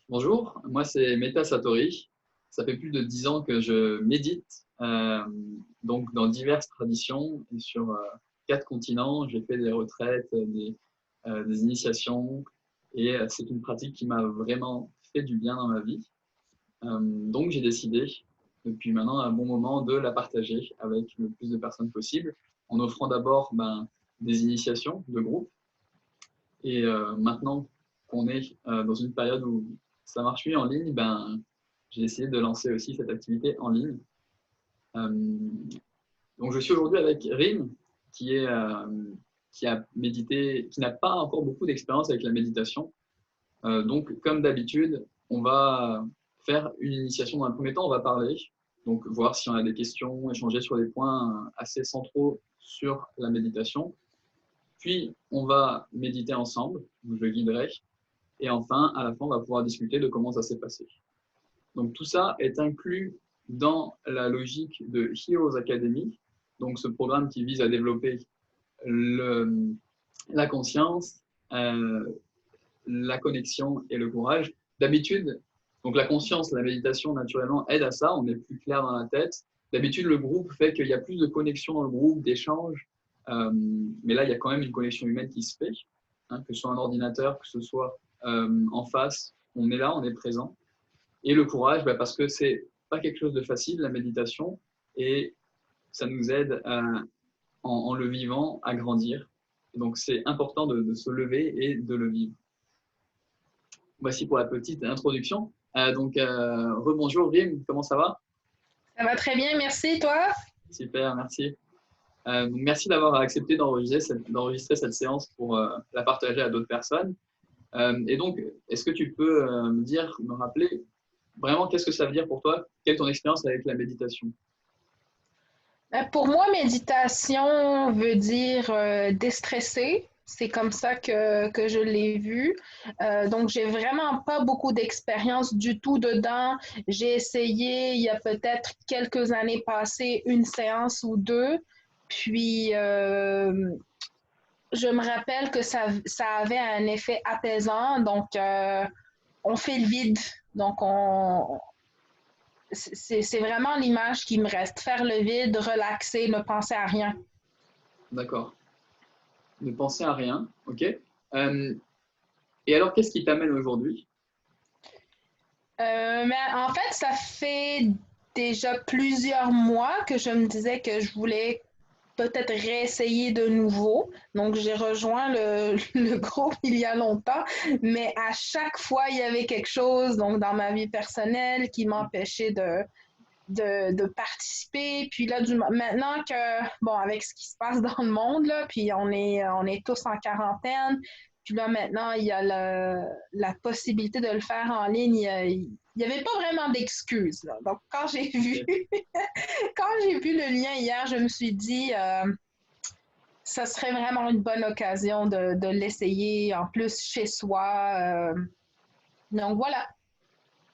Bonjour, moi c'est Meta Satori. Ça fait plus de 10 ans que je médite, donc dans diverses traditions et sur 4 continents. J'ai fait des retraites, des initiations et c'est une pratique qui m'a vraiment fait du bien dans ma vie. Donc j'ai décidé depuis maintenant un bon moment de la partager avec le plus de personnes possible en offrant d'abord des initiations de groupe et maintenant qu'on est dans une période où ça marche mieux en ligne, j'ai essayé de lancer aussi cette activité en ligne. Euh, donc je suis aujourd'hui avec Rim, qui est qui a médité, qui n'a pas encore beaucoup d'expérience avec la méditation. Donc comme d'habitude, on va faire une initiation dans un premier temps. On va parler, donc voir si on a des questions, échanger sur des points assez centraux sur la méditation. Puis on va méditer ensemble, je le guiderai. Et enfin, à la fin, on va pouvoir discuter de comment ça s'est passé. Donc tout ça est inclus dans la logique de Heroes Academy, donc ce programme qui vise à développer la conscience, la connexion et le courage. D'habitude, donc la conscience, la méditation naturellement aide à ça, on est plus clair dans la tête. D'habitude, le groupe fait qu'il y a plus de connexion dans le groupe, d'échanges, mais là, il y a quand même une connexion humaine qui se fait, hein, que ce soit un ordinateur, que ce soit en face, on est là, on est présent. Et le courage, parce que c'est pas quelque chose de facile, la méditation, et ça nous aide en le vivant à grandir. Donc c'est important de se lever et de le vivre. Voici pour la petite introduction. Rebonjour Rim, comment ça va? Ça va très bien, merci. Toi? Super, merci. Merci d'avoir accepté d'enregistrer cette séance pour la partager à d'autres personnes. Et donc, est-ce que tu peux me rappeler vraiment qu'est-ce que ça veut dire pour toi? Quelle est ton expérience avec la méditation? Pour moi, méditation veut dire déstresser. C'est comme ça que je l'ai vu. Donc, j'ai vraiment pas beaucoup d'expérience du tout dedans. J'ai essayé il y a peut-être quelques années passées une séance ou deux. Puis, je me rappelle que ça avait un effet apaisant. Donc, on fait le vide. Donc, c'est vraiment l'image qui me reste. Faire le vide, relaxer, ne penser à rien. D'accord. Ne penser à rien, ok. Et alors, qu'est-ce qui t'amène aujourd'hui? Mais en fait, ça fait déjà plusieurs mois que je me disais que je voulais peut-être réessayer de nouveau. Donc, j'ai rejoint le groupe il y a longtemps, mais à chaque fois, il y avait quelque chose donc, dans ma vie personnelle qui m'empêchait de participer. Puis là, maintenant que, bon, avec ce qui se passe dans le monde, là, puis on est tous en quarantaine, puis là, maintenant, il y a la possibilité de le faire en ligne. Il n'y avait pas vraiment d'excuses. Donc, quand j'ai vu, quand j'ai vu le lien hier, je me suis dit, ça serait vraiment une bonne occasion de l'essayer, en plus chez soi. Donc, voilà.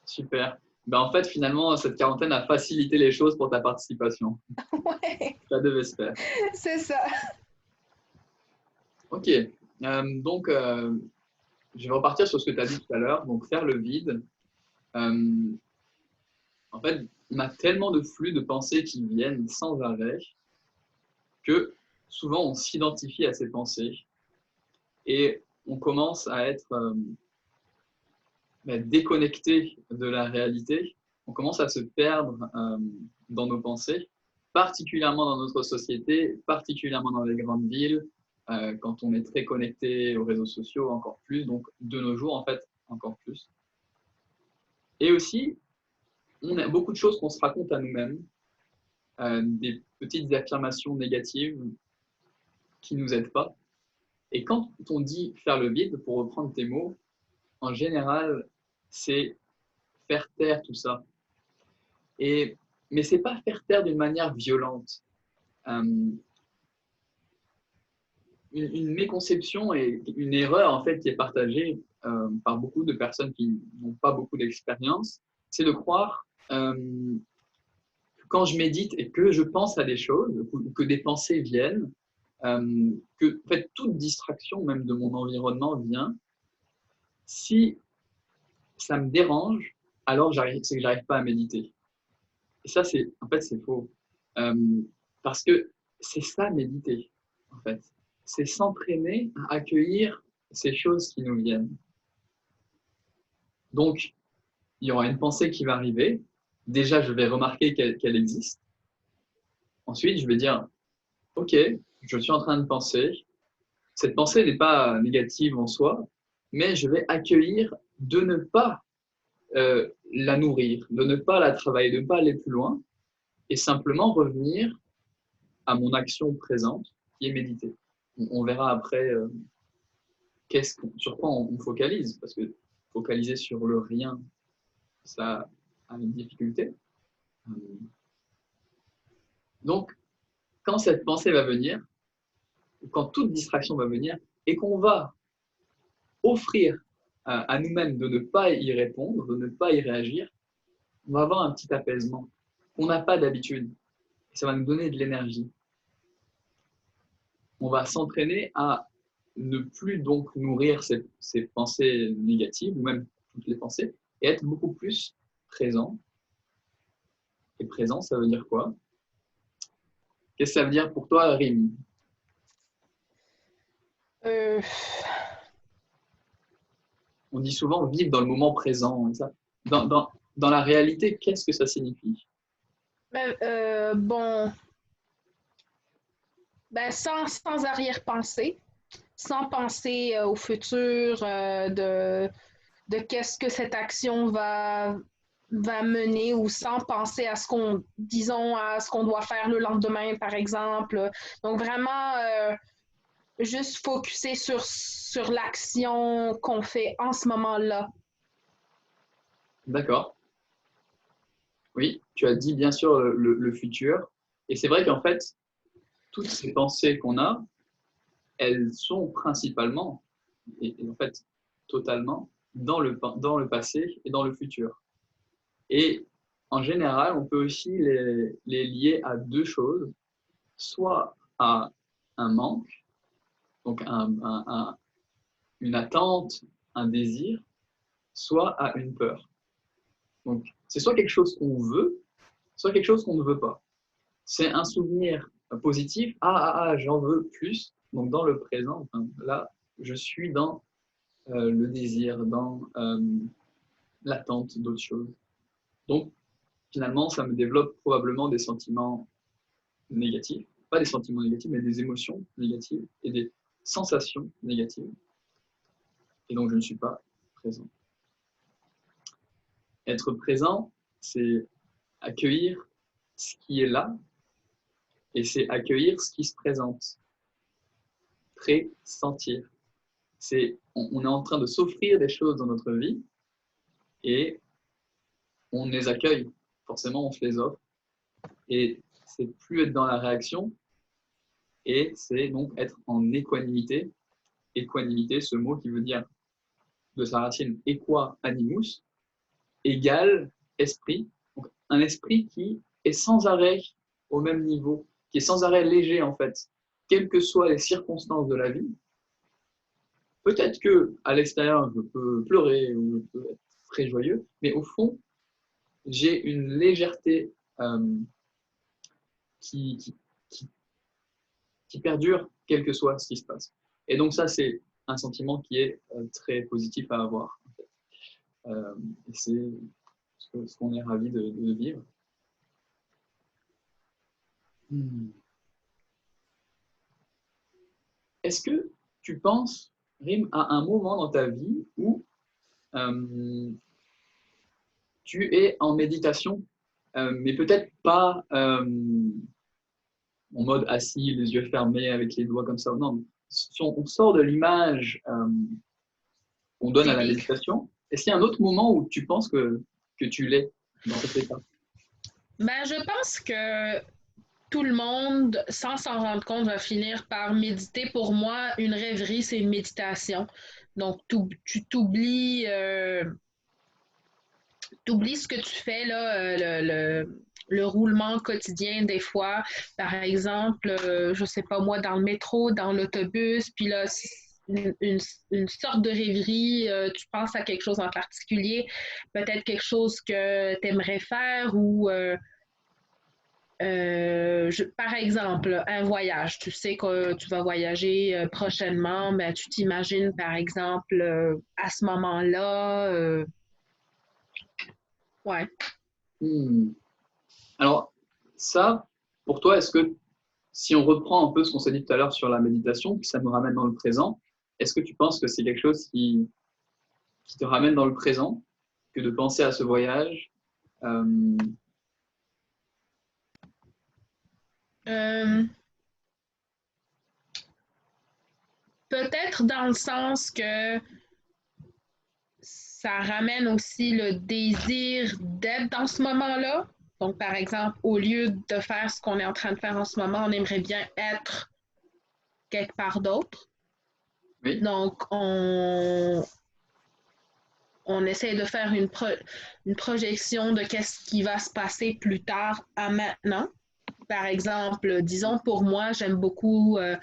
Super. En fait, finalement, cette quarantaine a facilité les choses pour ta participation. Ouais, Ça devait se faire. c'est ça. Ok. Donc, je vais repartir sur ce que tu as dit tout à l'heure. Donc, faire le vide. Euh, En fait, on a tellement de flux de pensées qui viennent sans arrêt que souvent on s'identifie à ces pensées et on commence à être déconnecté de la réalité. On commence à se perdre dans nos pensées, particulièrement dans notre société, particulièrement dans les grandes villes, quand on est très connecté aux réseaux sociaux encore plus, donc de nos jours en fait encore plus. Et aussi, on a beaucoup de choses qu'on se raconte à nous-mêmes, des petites affirmations négatives qui ne nous aident pas. Et quand on dit faire le vide, pour reprendre tes mots, en général, c'est faire taire tout ça. Mais ce n'est pas faire taire d'une manière violente. Euh, une méconception et une erreur en fait qui est partagée par beaucoup de personnes qui n'ont pas beaucoup d'expérience, c'est de croire que quand je médite et que je pense à des choses, ou que des pensées viennent, que en fait, toute distraction, même de mon environnement, vient si ça me dérange, alors c'est que j'arrive pas à méditer. Et ça, en fait, c'est faux. Euh, Parce que c'est ça, méditer, en fait. C'est s'entraîner à accueillir ces choses qui nous viennent. Donc, il y aura une pensée qui va arriver. Déjà, je vais remarquer qu'elle existe. Ensuite, je vais dire, OK, je suis en train de penser. Cette pensée n'est pas négative en soi, mais je vais accueillir de ne pas la nourrir, de ne pas la travailler, de ne pas aller plus loin, et simplement revenir à mon action présente, qui est méditer. On verra après sur quoi on focalise, parce que focaliser sur le rien, ça a une difficulté. Donc, quand cette pensée va venir, quand toute distraction va venir, et qu'on va offrir à nous-mêmes de ne pas y répondre, de ne pas y réagir, on va avoir un petit apaisement qu'on n'a pas d'habitude. Et ça va nous donner de l'énergie. On va s'entraîner à ne plus donc nourrir ces pensées négatives, ou même toutes les pensées, et être beaucoup plus présent. Et présent, ça veut dire quoi? Qu'est-ce que ça veut dire pour toi, Rim? Euh, On dit souvent vivre dans le moment présent. Et ça. Dans la réalité, qu'est-ce que ça signifie? bon, sans arrière-pensée, sans penser au futur, de qu'est-ce que cette action va mener ou sans penser à disons, à ce qu'on doit faire le lendemain, par exemple. Donc vraiment, juste focuser sur l'action qu'on fait en ce moment-là. D'accord. Oui, tu as dit bien sûr le futur. Et c'est vrai qu'en fait, toutes ces pensées qu'on a, elles sont principalement, et en fait totalement, dans le passé et dans le futur. Et en général, on peut aussi les lier à deux choses, soit à un manque, donc une attente, un désir, soit à une peur. Donc, c'est soit quelque chose qu'on veut, soit quelque chose qu'on ne veut pas. C'est un souvenir positif, j'en veux plus. Donc, dans le présent, enfin, là, je suis dans le désir, dans l'attente d'autres choses. Donc, finalement, ça me développe probablement des sentiments négatifs. Pas des sentiments négatifs, mais des émotions négatives et des sensations négatives. Et donc, je ne suis pas présent. Être présent, c'est accueillir ce qui est là et c'est accueillir ce qui se présente. Pressentir. On est en train de s'offrir des choses dans notre vie et on les accueille. Forcément, on se les offre. Et c'est plus être dans la réaction et c'est donc être en équanimité. Équanimité, ce mot qui veut dire de sa racine equa animus, égale esprit. Donc, un esprit qui est sans arrêt au même niveau, qui est sans arrêt léger en fait, quelles que soient les circonstances de la vie. Peut-être que à l'extérieur, je peux pleurer ou je peux être très joyeux, mais au fond, j'ai une légèreté qui, qui, qui, qui perdure, quel que soit ce qui se passe. Et donc ça, c'est un sentiment qui est très positif à avoir. En fait. Et c'est ce qu'on est ravi de vivre. Est-ce que tu penses, Rim, à un moment dans ta vie où tu es en méditation, mais peut-être pas en mode assis, les yeux fermés, avec les doigts comme ça. Non, on sort de l'image qu'on donne à la méditation. Est-ce qu'il y a un autre moment où tu penses que tu l'es dans cet état? Je pense que tout le monde, sans s'en rendre compte, va finir par méditer. Pour moi, une rêverie, c'est une méditation. Donc, tu t'oublies ce que tu fais, là, le roulement quotidien des fois. Par exemple, je sais pas moi, dans le métro, dans l'autobus, puis là, une sorte de rêverie, tu penses à quelque chose en particulier, peut-être quelque chose que tu aimerais faire ou par exemple, un voyage. Tu sais que tu vas voyager prochainement, mais tu t'imagines, par exemple, à ce moment-là, ouais. Hmm. Alors, ça, pour toi, est-ce que si on reprend un peu ce qu'on s'est dit tout à l'heure sur la méditation, que ça nous ramène dans le présent, est-ce que tu penses que c'est quelque chose qui te ramène dans le présent, que de penser à ce voyage? Euh, Euh, Peut-être dans le sens que ça ramène aussi le désir d'être dans ce moment-là. Donc, par exemple, au lieu de faire ce qu'on est en train de faire en ce moment, on aimerait bien être quelque part d'autre. oui, Donc, on essaie de faire une projection de qu'est-ce qui va se passer plus tard à maintenant. Par exemple, disons pour moi, j'aime beaucoup la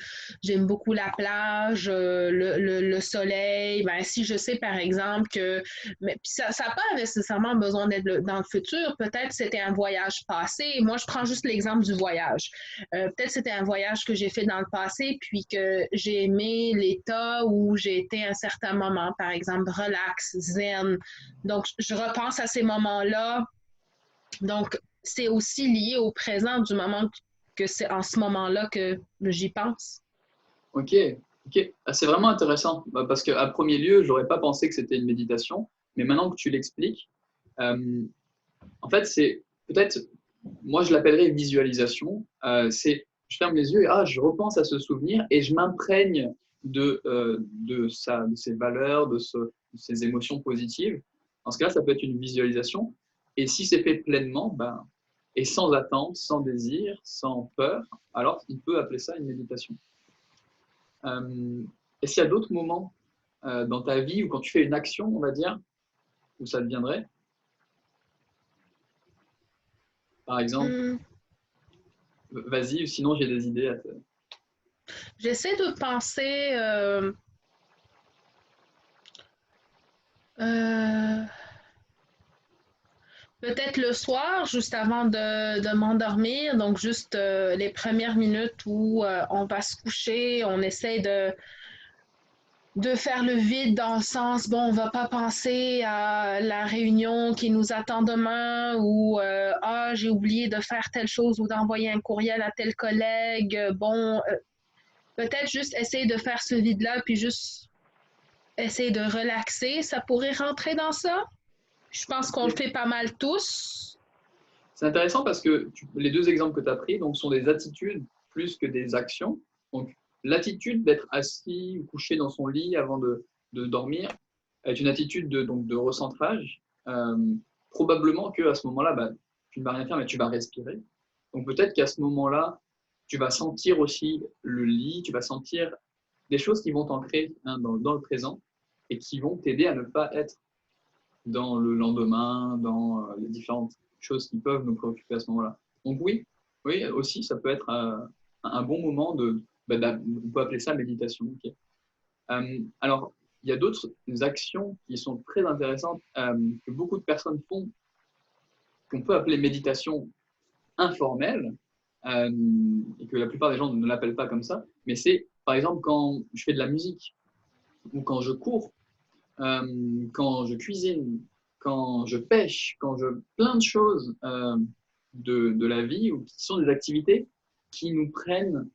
plage, le soleil. Ben, si je sais par exemple que, mais ça n'a pas nécessairement besoin d'être dans le futur. Peut-être c'était un voyage passé. Moi, je prends juste l'exemple du voyage. Peut-être c'était un voyage que j'ai fait dans le passé, puis que j'ai aimé l'état où j'ai été à un certain moment, par exemple relax, zen. Donc, je repense à ces moments-là. Donc, c'est aussi lié au présent du moment que c'est en ce moment-là que j'y pense. ok, ok. Ah, c'est vraiment intéressant parce qu'à premier lieu, j'aurais pas pensé que c'était une méditation, mais maintenant que tu l'expliques, euh, en fait, c'est peut-être, moi je l'appellerais visualisation. C'est, je ferme les yeux et je repense à ce souvenir et je m'imprègne de ses valeurs, de ses émotions positives. Dans ce cas-là, ça peut être une visualisation. Et si c'est fait pleinement, ben, et sans attente, sans désir, sans peur, alors il peut appeler ça une méditation. Est-ce qu'il y a d'autres moments dans ta vie ou quand tu fais une action, on va dire, où ça deviendrait, par exemple, Hum, vas-y, sinon j'ai des idées à te... J'essaie de penser euh, peut-être le soir, juste avant de m'endormir, donc juste les premières minutes où on va se coucher, on essaie de faire le vide dans le sens, bon, on va pas penser à la réunion qui nous attend demain ou j'ai oublié de faire telle chose ou d'envoyer un courriel à tel collègue. Bon, peut-être juste essayer de faire ce vide-là puis juste essayer de relaxer, ça pourrait rentrer dans ça. Je pense qu'on le fait pas mal tous. C'est intéressant parce que les deux exemples que tu as pris donc, sont des attitudes plus que des actions. Donc, l'attitude d'être assis ou couché dans son lit avant de dormir est une attitude donc, de recentrage. Probablement qu'à ce moment-là, bah, tu ne vas rien faire, mais tu vas respirer. Donc, peut-être qu'à ce moment-là, tu vas sentir aussi le lit, tu vas sentir des choses qui vont t'ancrer dans le présent et qui vont t'aider à ne pas être dans le lendemain, dans les différentes choses qui peuvent nous préoccuper à ce moment-là. Donc oui, oui aussi, ça peut être un bon moment on peut appeler ça méditation. Okay. Alors, il y a d'autres actions qui sont très intéressantes que beaucoup de personnes font, qu'on peut appeler méditation informelle, et que la plupart des gens ne l'appellent pas comme ça, mais c'est par exemple quand je fais de la musique ou quand je cours quand je cuisine, quand je pêche, plein de choses de la vie ou qui sont des activités qui nous prennent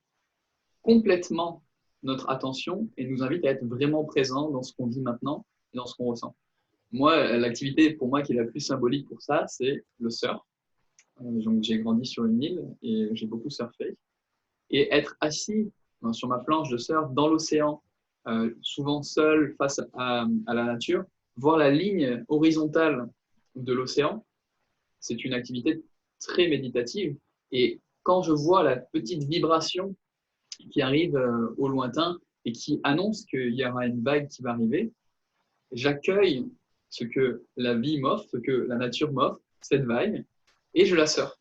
complètement notre attention et nous invitent à être vraiment présents dans ce qu'on vit maintenant et dans ce qu'on ressent. Moi, l'activité pour moi qui est la plus symbolique pour ça, c'est le surf. Donc, j'ai grandi sur une île et j'ai beaucoup surfé. Et être assis sur ma planche de surf dans l'océan, souvent seul face à la nature, voir la ligne horizontale de l'océan, c'est une activité très méditative. Et quand je vois la petite vibration qui arrive au lointain et qui annonce qu'il y aura une vague qui va arriver, j'accueille ce que la vie m'offre, ce que la nature m'offre, cette vague, et je la surfe.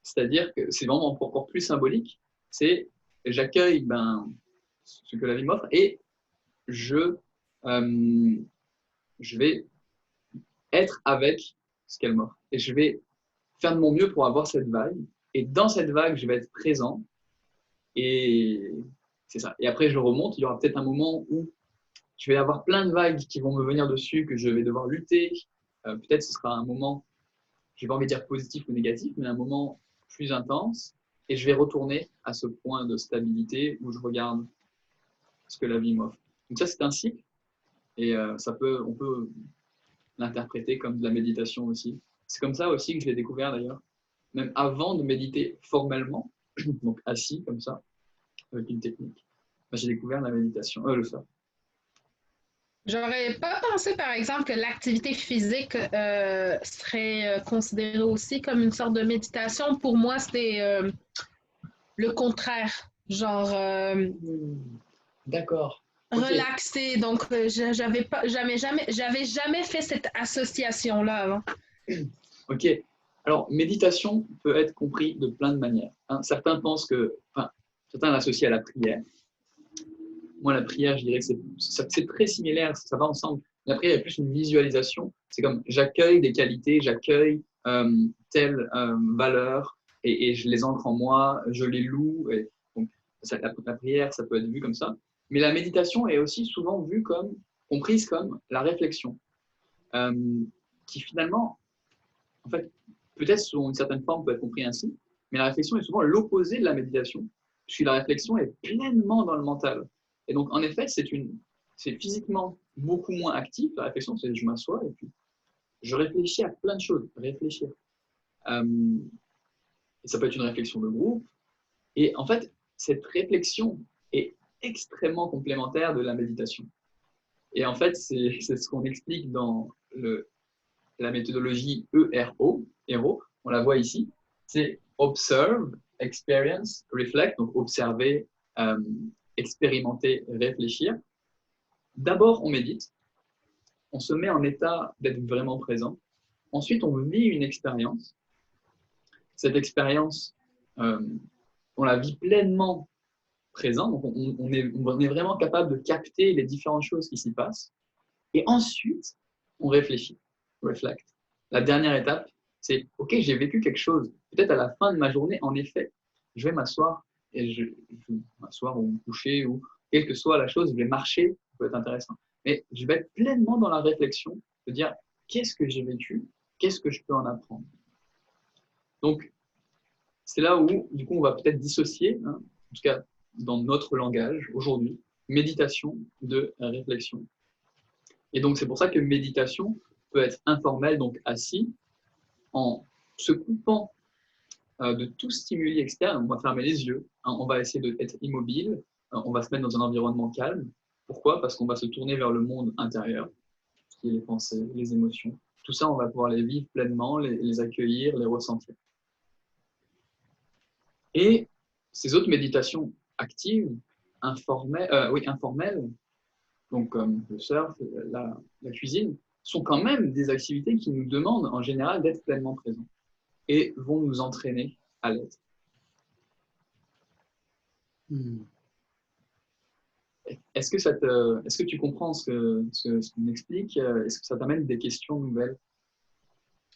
C'est-à-dire que c'est vraiment encore plus symbolique, c'est j'accueille ce que la vie m'offre et je, euh, je vais être avec ce qu'elle m'offre. Et je vais faire de mon mieux pour avoir cette vague. Et dans cette vague, je vais être présent. Et c'est ça. Et après, je remonte. Il y aura peut-être un moment où je vais avoir plein de vagues qui vont me venir dessus, que je vais devoir lutter. Peut-être ce sera un moment, je vais pas envie de dire positif ou négatif, mais un moment plus intense. Et je vais retourner à ce point de stabilité où je regarde ce que la vie m'offre. Donc ça, c'est un cycle. Et on peut l'interpréter comme de la méditation aussi. C'est comme ça aussi que je l'ai découvert d'ailleurs. Même avant de méditer formellement, donc assis comme ça, avec une technique, j'ai découvert la méditation, le surf. J'aurais pas pensé, par exemple, que l'activité physique serait considérée aussi comme une sorte de méditation. Pour moi, c'était le contraire, genre D'accord. Ok. relaxé. Donc, j'avais pas, j'avais jamais fait cette association-là avant. Ok. Alors, méditation peut être compris de plein de manières. Hein. Certains pensent que, enfin, certains l'associent à la prière. Moi, la prière, je dirais que c'est très similaire, ça va ensemble. La prière est plus une visualisation. C'est comme j'accueille des qualités, j'accueille telle valeur et je les ancre en moi, je les loue. Et donc, la prière, ça peut être vu comme ça. Mais la méditation est aussi souvent vue comme, comprise comme la réflexion, euh, qui finalement, en fait, peut-être sous une certaine forme peut être compris ainsi, mais la réflexion est souvent l'opposé de la méditation, puisque la réflexion est pleinement dans le mental. Et donc, en effet, c'est physiquement beaucoup moins actif. La réflexion, c'est je m'assois et puis je réfléchis à plein de choses. Réfléchir. Euh, et ça peut être une réflexion de groupe. Et en fait, cette réflexion est extrêmement complémentaire de la méditation. Et en fait, c'est ce qu'on explique dans la méthodologie ERO, ERO, on la voit ici, c'est Observe, Experience, Reflect, donc observer, euh, expérimenter, réfléchir. D'abord, on médite, on se met en état d'être vraiment présent. Ensuite, on vit une expérience. Cette expérience, euh, on la vit pleinement présent, donc on est vraiment capable de capter les différentes choses qui s'y passent. Et ensuite, on réfléchit, reflect. La dernière étape, c'est OK, j'ai vécu quelque chose. Peut-être à la fin de ma journée, en effet, je vais m'asseoir et je vais m'asseoir ou me coucher ou quelle que soit la chose, je vais marcher, ça peut être intéressant. Mais je vais être pleinement dans la réflexion de dire qu'est-ce que j'ai vécu, qu'est-ce que je peux en apprendre. Donc, c'est là où, du coup, on va peut-être dissocier, hein, en tout cas dans notre langage aujourd'hui, méditation de réflexion. Et donc, c'est pour ça que méditation peut être informelle, donc assis, en se coupant de tout stimuli externe. On va fermer les yeux, hein, on va essayer d'être immobile, on va se mettre dans un environnement calme. Pourquoi? Parce qu'on va se tourner vers le monde intérieur, qui est les pensées, les émotions. Tout ça, on va pouvoir les vivre pleinement, les accueillir, les ressentir. Et ces autres méditations actives, informelles, donc comme le surf, la cuisine, sont quand même des activités qui nous demandent en général d'être pleinement présents et vont nous entraîner à l'être. Est-ce que tu comprends ce qu'on explique? Est-ce que ça t'amène des questions nouvelles?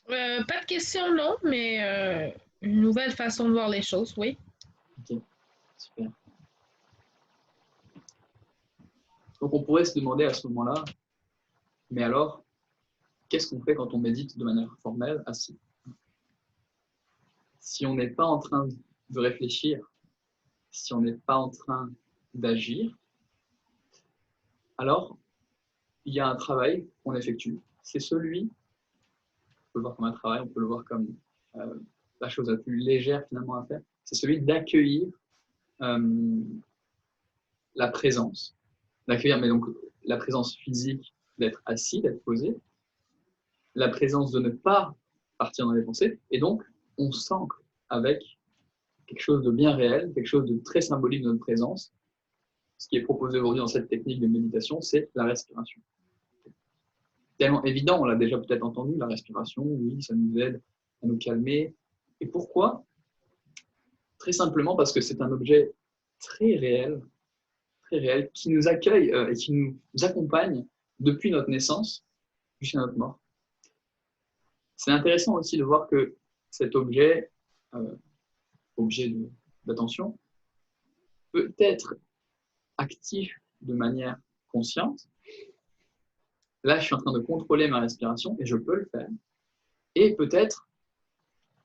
Pas de question, non, mais une nouvelle façon de voir les choses, oui. Ok, super. Donc on pourrait se demander à ce moment-là, mais alors, qu'est-ce qu'on fait quand on médite de manière formelle, assis? Si on n'est pas en train de réfléchir, si on n'est pas en train d'agir, alors il y a un travail qu'on effectue. C'est celui, on peut le voir comme un travail, on peut le voir comme euh, la chose la plus légère finalement à faire, c'est celui d'accueillir euh, la présence, d'accueillir mais donc la présence physique, d'être assis, d'être posé, la présence de ne pas partir dans les pensées, et donc on s'ancre avec quelque chose de bien réel, quelque chose de très symbolique de notre présence. Ce qui est proposé aujourd'hui dans cette technique de méditation, c'est la respiration. Tellement évident, on l'a déjà peut-être entendu, la respiration, oui, ça nous aide à nous calmer. Et pourquoi? Très simplement parce que c'est un objet très réel, très réel, qui nous accueille et qui nous accompagne depuis notre naissance jusqu'à notre mort. C'est intéressant aussi de voir que cet objet, objet d'attention, peut être actif de manière consciente. Là, je suis en train de contrôler ma respiration et je peux le faire. Et peut-être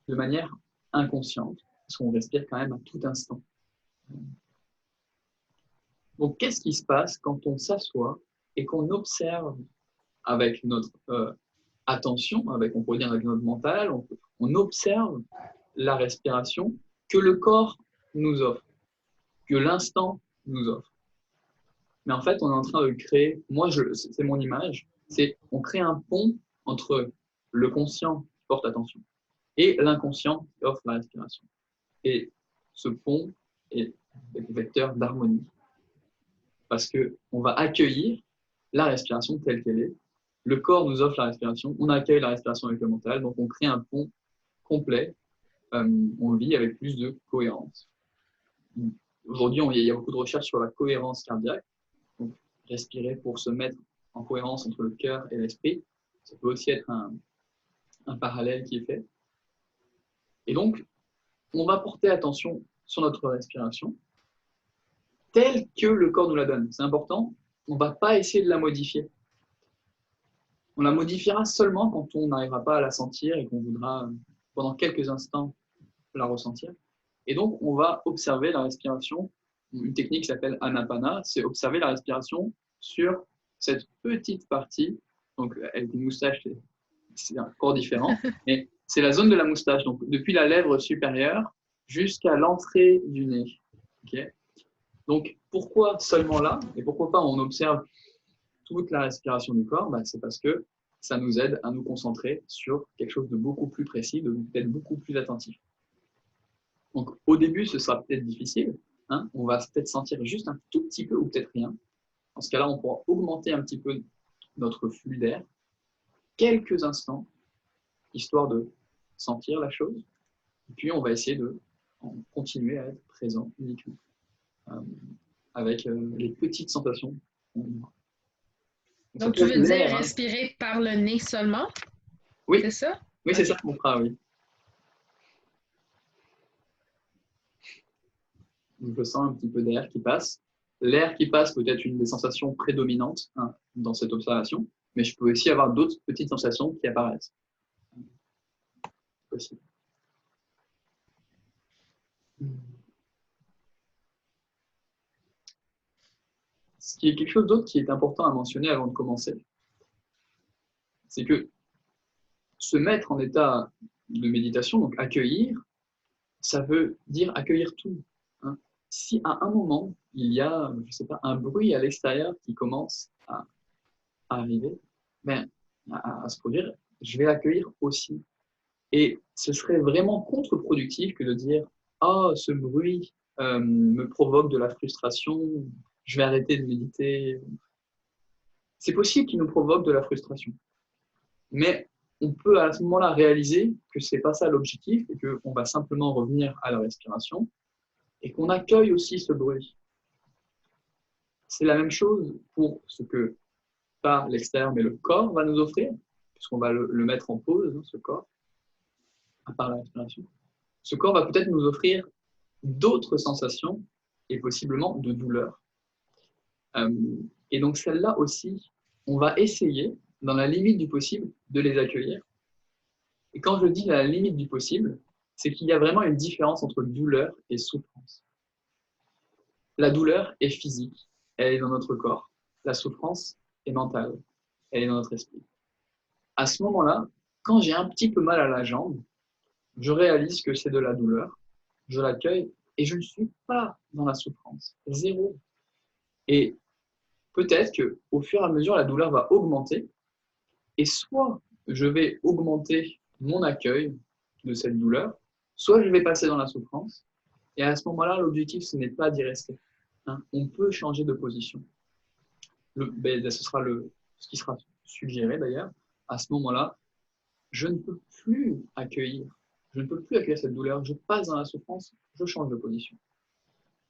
de manière inconsciente, parce qu'on respire quand même à tout instant. Donc, qu'est-ce qui se passe quand on s'assoit et qu'on observe avec notre attention, on pourrait dire avec notre mental, on observe la respiration que le corps nous offre, que l'instant nous offre. Mais en fait, on est en train de créer, c'est mon image, on crée un pont entre le conscient qui porte attention et l'inconscient qui offre la respiration. Et ce pont est vecteur d'harmonie. Parce qu'on va accueillir la respiration telle qu'elle est. Le corps nous offre la respiration, on accueille la respiration avec le mental, donc on crée un pont complet. On vit avec plus de cohérence. Aujourd'hui, il y a beaucoup de recherches sur la cohérence cardiaque. Donc, respirer pour se mettre en cohérence entre le cœur et l'esprit, ça peut aussi être un parallèle qui est fait. Et donc, on va porter attention sur notre respiration telle que le corps nous la donne. C'est important, on ne va pas essayer de la modifier. On la modifiera seulement quand on n'arrivera pas à la sentir et qu'on voudra, pendant quelques instants, la ressentir. Et donc, on va observer la respiration. Une technique qui s'appelle Anapana, c'est observer la respiration sur cette petite partie. Donc, avec une moustache, c'est encore différent, mais c'est la zone de la moustache. Donc, depuis la lèvre supérieure jusqu'à l'entrée du nez. Okay. Donc, pourquoi seulement là? Et pourquoi pas on observe toute la respiration du corps? C'est parce que ça nous aide à nous concentrer sur quelque chose de beaucoup plus précis, d'être beaucoup plus attentif. Donc, au début, ce sera peut-être difficile. Hein, on va peut-être sentir juste un tout petit peu ou peut-être rien. Dans ce cas-là, on pourra augmenter un petit peu notre flux d'air, quelques instants, histoire de sentir la chose. Et puis, on va essayer de continuer à être présent uniquement, avec les petites sensations. Donc tu veux dire respirer par le nez seulement? Oui. C'est ça? Oui, c'est ça qu'on fera, oui. Donc, je sens un petit peu d'air qui passe. L'air qui passe peut être une des sensations prédominantes dans cette observation, mais je peux aussi avoir d'autres petites sensations qui apparaissent. Possible. Ce qui est quelque chose d'autre qui est important à mentionner avant de commencer, c'est que se mettre en état de méditation, donc accueillir, ça veut dire accueillir tout. Hein. Si à un moment, il y a, je sais pas, un bruit à l'extérieur qui commence à arriver, à se produire, je vais l'accueillir aussi. Et ce serait vraiment contre-productif que de dire « Ah, ce bruit me provoque de la frustration, je vais arrêter de méditer. » C'est possible qu'il nous provoque de la frustration. Mais on peut à ce moment-là réaliser que ce n'est pas ça l'objectif et qu'on va simplement revenir à la respiration et qu'on accueille aussi ce bruit. C'est la même chose pour ce que, pas l'extérieur, mais le corps va nous offrir, puisqu'on va le mettre en pause, ce corps, à part la respiration. Ce corps va peut-être nous offrir d'autres sensations et possiblement de douleur. Et donc celles-là aussi, on va essayer, dans la limite du possible, de les accueillir. Et quand je dis la limite du possible, c'est qu'il y a vraiment une différence entre douleur et souffrance. La douleur est physique, elle est dans notre corps. La souffrance est mentale, elle est dans notre esprit. À ce moment-là, quand j'ai un petit peu mal à la jambe, je réalise que c'est de la douleur, je l'accueille et je ne suis pas dans la souffrance, zéro. Et peut-être qu'au fur et à mesure, la douleur va augmenter et soit je vais augmenter mon accueil de cette douleur, soit je vais passer dans la souffrance. Et à ce moment-là, l'objectif, ce n'est pas d'y rester. Hein. On peut changer de position. Ce sera ce qui sera suggéré d'ailleurs. À ce moment-là, je ne peux plus accueillir cette douleur. Je passe dans la souffrance, je change de position.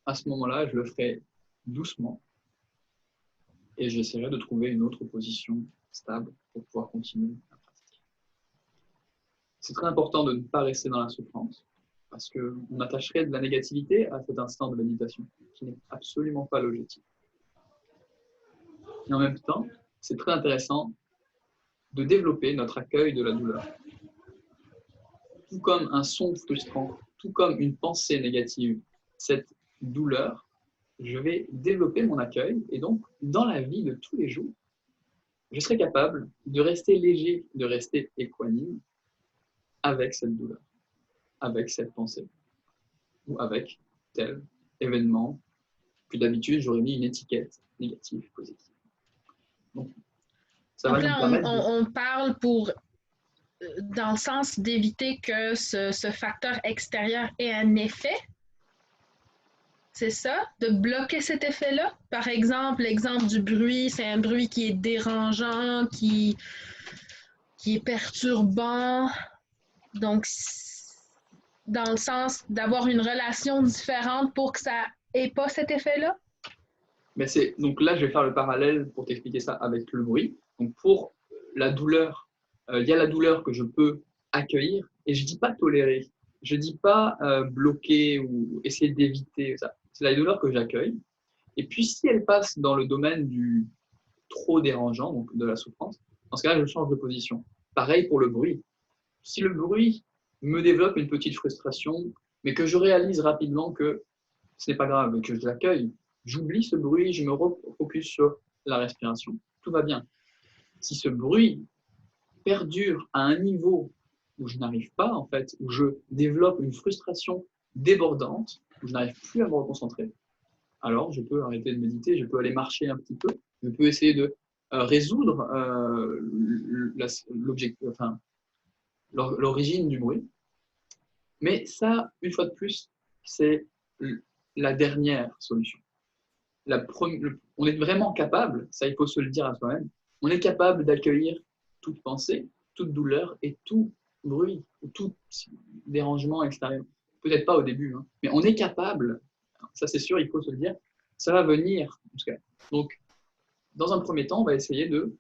À ce moment-là, je le ferai doucement, et j'essaierai de trouver une autre position stable pour pouvoir continuer la pratique. C'est très important de ne pas rester dans la souffrance, parce qu'on attacherait de la négativité à cet instant de méditation, qui n'est absolument pas l'objectif. Et en même temps, c'est très intéressant de développer notre accueil de la douleur. Tout comme un son frustrant, tout comme une pensée négative, cette douleur, je vais développer mon accueil et donc, dans la vie de tous les jours, je serai capable de rester léger, de rester équanime avec cette douleur, avec cette pensée ou avec tel événement que d'habitude j'aurais mis une étiquette négative, positive. Donc, ça va Donc nous là, permettre de... on parle dans le sens d'éviter que ce facteur extérieur ait un effet. C'est ça, de bloquer cet effet-là. Par exemple, l'exemple du bruit, c'est un bruit qui est dérangeant, qui est perturbant. Donc, dans le sens d'avoir une relation différente pour que ça n'ait pas cet effet-là. Mais donc là, je vais faire le parallèle pour t'expliquer ça avec le bruit. Donc pour la douleur, il y a la douleur que je peux accueillir et je ne dis pas tolérer. Je ne dis pas bloquer ou essayer d'éviter ça. C'est la douleur que j'accueille. Et puis si elle passe dans le domaine du trop dérangeant, donc de la souffrance, dans ce cas-là, je change de position. Pareil pour le bruit. Si le bruit me développe une petite frustration, mais que je réalise rapidement que ce n'est pas grave et que je l'accueille, j'oublie ce bruit, je me refocus sur la respiration, tout va bien. Si ce bruit perdure à un niveau où je n'arrive pas, en fait, où je développe une frustration débordante, où je n'arrive plus à me reconcentrer, alors je peux arrêter de méditer, je peux aller marcher un petit peu, je peux essayer de résoudre l'origine du bruit. Mais ça, une fois de plus, c'est la dernière solution. On est vraiment capable, ça il faut se le dire à soi-même, on est capable d'accueillir toute pensée, toute douleur et tout bruit, tout dérangement extérieur. Peut-être pas au début, hein, mais on est capable, ça c'est sûr, il faut se le dire, ça va venir. Donc, dans un premier temps, on va essayer de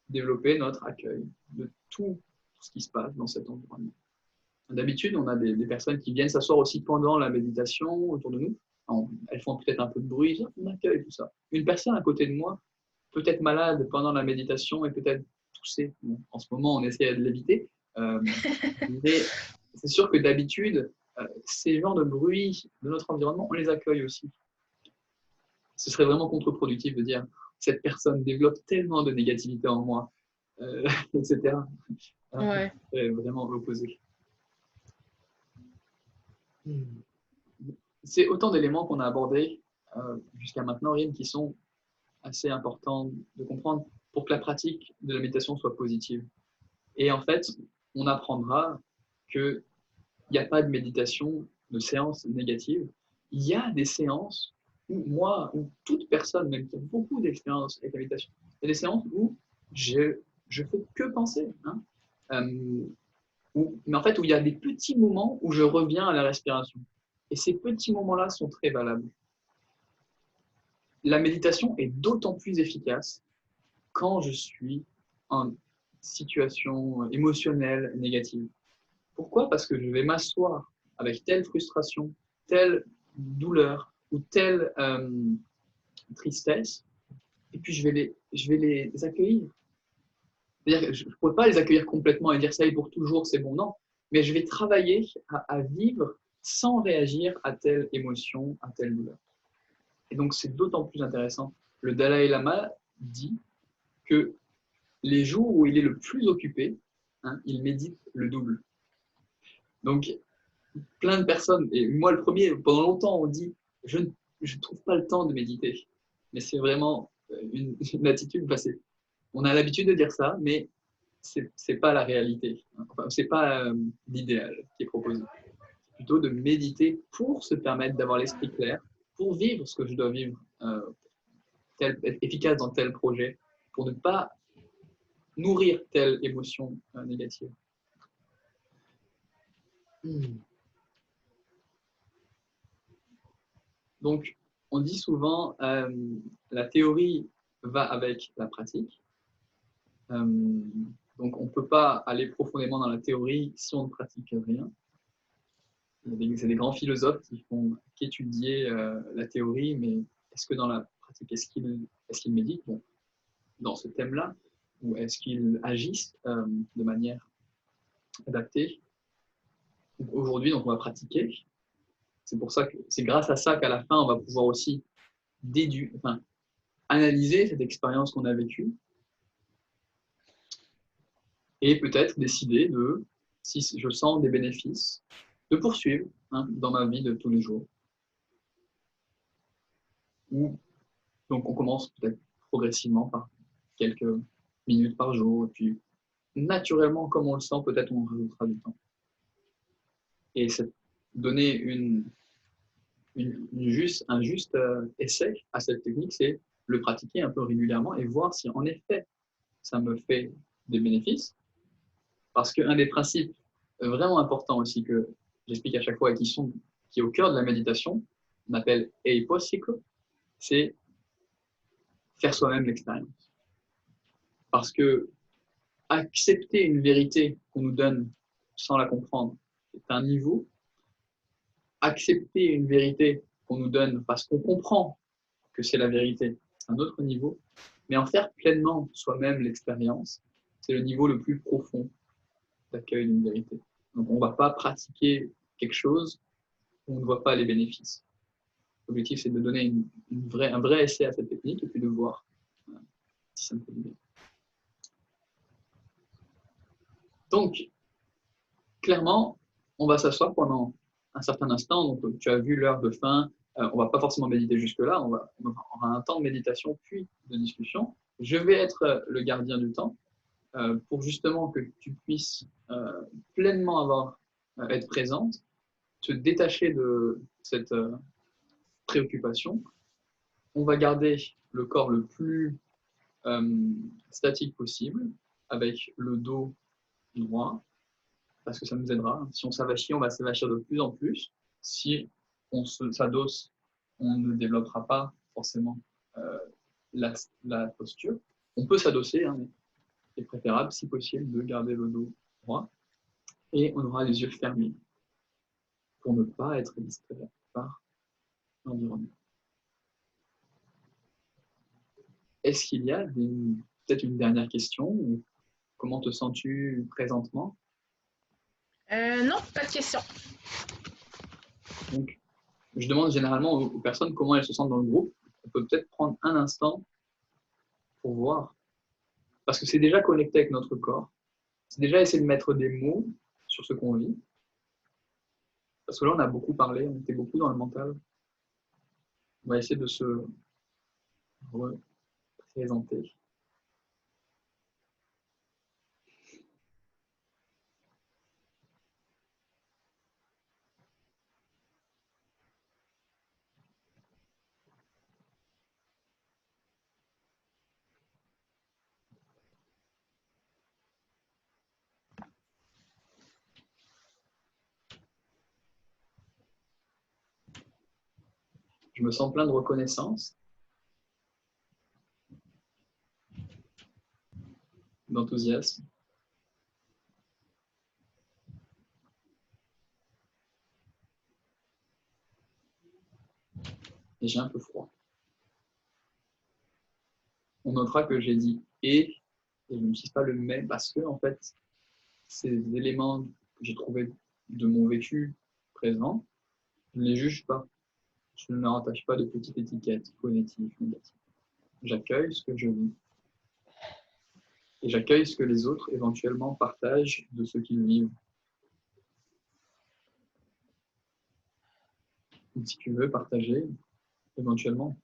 développer notre accueil de tout ce qui se passe dans cet environnement. D'habitude, on a des personnes qui viennent s'asseoir aussi pendant la méditation autour de nous. Elles font peut-être un peu de bruit, on accueille tout ça. Une personne à côté de moi, peut-être malade pendant la méditation et peut-être toussée. Bon, en ce moment, on essaie de l'éviter. Mais c'est sûr que d'habitude, ces genres de bruits de notre environnement, on les accueille aussi. Ce serait vraiment contre-productif de dire cette personne développe tellement de négativité en moi, etc. Ouais. C'est vraiment l'opposé. C'est autant d'éléments qu'on a abordés jusqu'à maintenant, Rym, qui sont assez importants de comprendre pour que la pratique de la méditation soit positive. Et en fait, on apprendra qu'il n'y a pas de méditation, de séance négative. Il y a des séances où moi, ou toute personne, même qui a beaucoup d'expérience avec la méditation, il y a des séances où je fais que penser. Hein, mais en fait, où il y a des petits moments où je reviens à la respiration. Et ces petits moments-là sont très valables. La méditation est d'autant plus efficace quand je suis en situation émotionnelle négative. Pourquoi? Parce que je vais m'asseoir avec telle frustration, telle douleur ou telle tristesse, et puis je vais les accueillir. C'est-à-dire que je ne pourrais pas les accueillir complètement et dire ça est pour toujours, c'est bon, non. Mais je vais travailler à vivre sans réagir à telle émotion, à telle douleur. Et donc, c'est d'autant plus intéressant. Le Dalai Lama dit que les jours où il est le plus occupé, hein, il médite le double. Donc, plein de personnes, et moi le premier, pendant longtemps, on dit je ne trouve pas le temps de méditer. Mais c'est vraiment une attitude passée. On a l'habitude de dire ça, mais ce n'est pas la réalité. Enfin, ce n'est pas l'idéal qui est proposé. C'est plutôt de méditer pour se permettre d'avoir l'esprit clair, pour vivre ce que je dois vivre, être efficace dans tel projet, pour ne pas nourrir telle émotion négative. Donc, on dit souvent la théorie va avec la pratique. Donc, on ne peut pas aller profondément dans la théorie si on ne pratique rien. C'est des grands philosophes qui font qu'étudier la théorie, mais est-ce que dans la pratique, est-ce qu'ils méditent dans ce thème-là, ou est-ce qu'ils agissent de manière adaptée? Aujourd'hui, donc, on va pratiquer. C'est pour ça que c'est grâce à ça qu'à la fin, on va pouvoir aussi analyser cette expérience qu'on a vécue et peut-être décider de, si je sens des bénéfices, de poursuivre dans ma vie de tous les jours. Donc, on commence peut-être progressivement par quelques minutes par jour, et puis naturellement, comme on le sent, peut-être on rajoutera du temps. Et donner un juste essai à cette technique, c'est le pratiquer un peu régulièrement et voir si en effet ça me fait des bénéfices. Parce qu'un des principes vraiment importants aussi que j'explique à chaque fois et qui est au cœur de la méditation, on appelle eiposiko, c'est faire soi-même l'expérience. Parce que accepter une vérité qu'on nous donne sans la comprendre, c'est un niveau. Accepter une vérité qu'on nous donne parce qu'on comprend que c'est la vérité, c'est un autre niveau. Mais en faire pleinement soi-même l'expérience, c'est le niveau le plus profond d'accueil d'une vérité. Donc on ne va pas pratiquer quelque chose où on ne voit pas les bénéfices. L'objectif, c'est de donner un vrai essai à cette technique et puis de voir si ça me fait du bien. Donc, clairement, on va s'asseoir pendant un certain instant. Donc, tu as vu l'heure de fin. On ne va pas forcément méditer jusque-là. On aura un temps de méditation puis de discussion. Je vais être le gardien du temps pour justement que tu puisses pleinement être présente, te détacher de cette préoccupation. On va garder le corps le plus statique possible avec le dos droit, parce que ça nous aidera. Si on s'avachit, on va s'avachir de plus en plus. Si on s'adosse, on ne développera pas forcément la posture. On peut s'adosser, mais c'est préférable, si possible, de garder le dos droit. Et on aura les yeux fermés pour ne pas être distrait par l'environnement. Est-ce qu'il y a peut-être une dernière question ou comment te sens-tu présentement? Non, pas de question. Donc, je demande généralement aux personnes comment elles se sentent dans le groupe. On peut peut-être prendre un instant pour voir. Parce que c'est déjà connecté avec notre corps. C'est déjà essayer de mettre des mots sur ce qu'on vit. Parce que là, on a beaucoup parlé, on était beaucoup dans le mental. On va essayer de se représenter. Je me sens plein de reconnaissance, d'enthousiasme. Et j'ai un peu froid. On notera que j'ai dit et je n'utilise pas le mais parce que, en fait, ces éléments que j'ai trouvés de mon vécu présent, je ne les juge pas. Je ne leur attache pas de petites étiquettes positives, négatives. J'accueille ce que je vis. Et j'accueille ce que les autres éventuellement partagent de ce qu'ils vivent. Donc, si tu veux partager éventuellement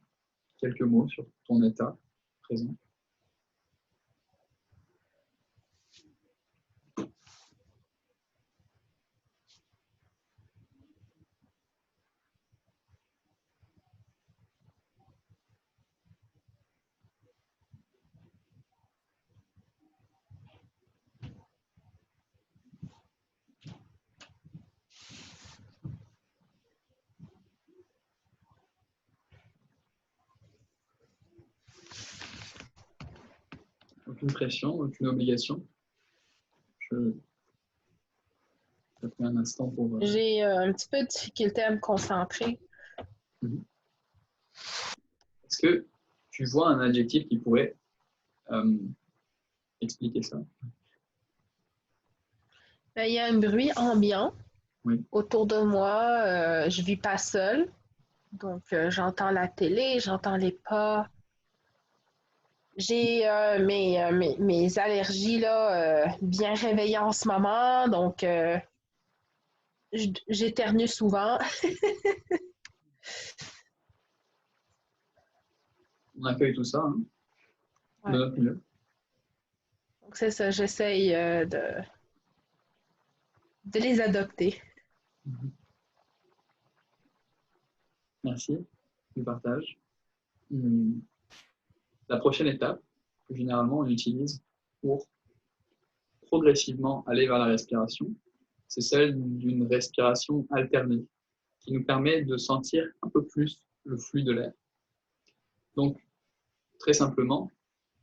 quelques mots sur ton état présent. aucune pression, aucune obligation. Ça fait un instant pour... J'ai un petit peu de difficulté à me concentrer. Est-ce que tu vois un adjectif qui pourrait expliquer ça? Ben, il y a un bruit ambiant Oui. autour de moi. Je vis pas seule. Donc, j'entends la télé, j'entends les pas. J'ai mes allergies là, bien réveillées en ce moment. Donc, j'éternue souvent. On accueille tout ça, hein, de Ouais. notre mieux. Donc, c'est ça, j'essaye de les adopter. Merci du partage. Hum, La prochaine étape, que généralement on utilise pour progressivement aller vers la respiration, c'est celle d'une respiration alternée qui nous permet de sentir un peu plus le flux de l'air. Donc, très simplement,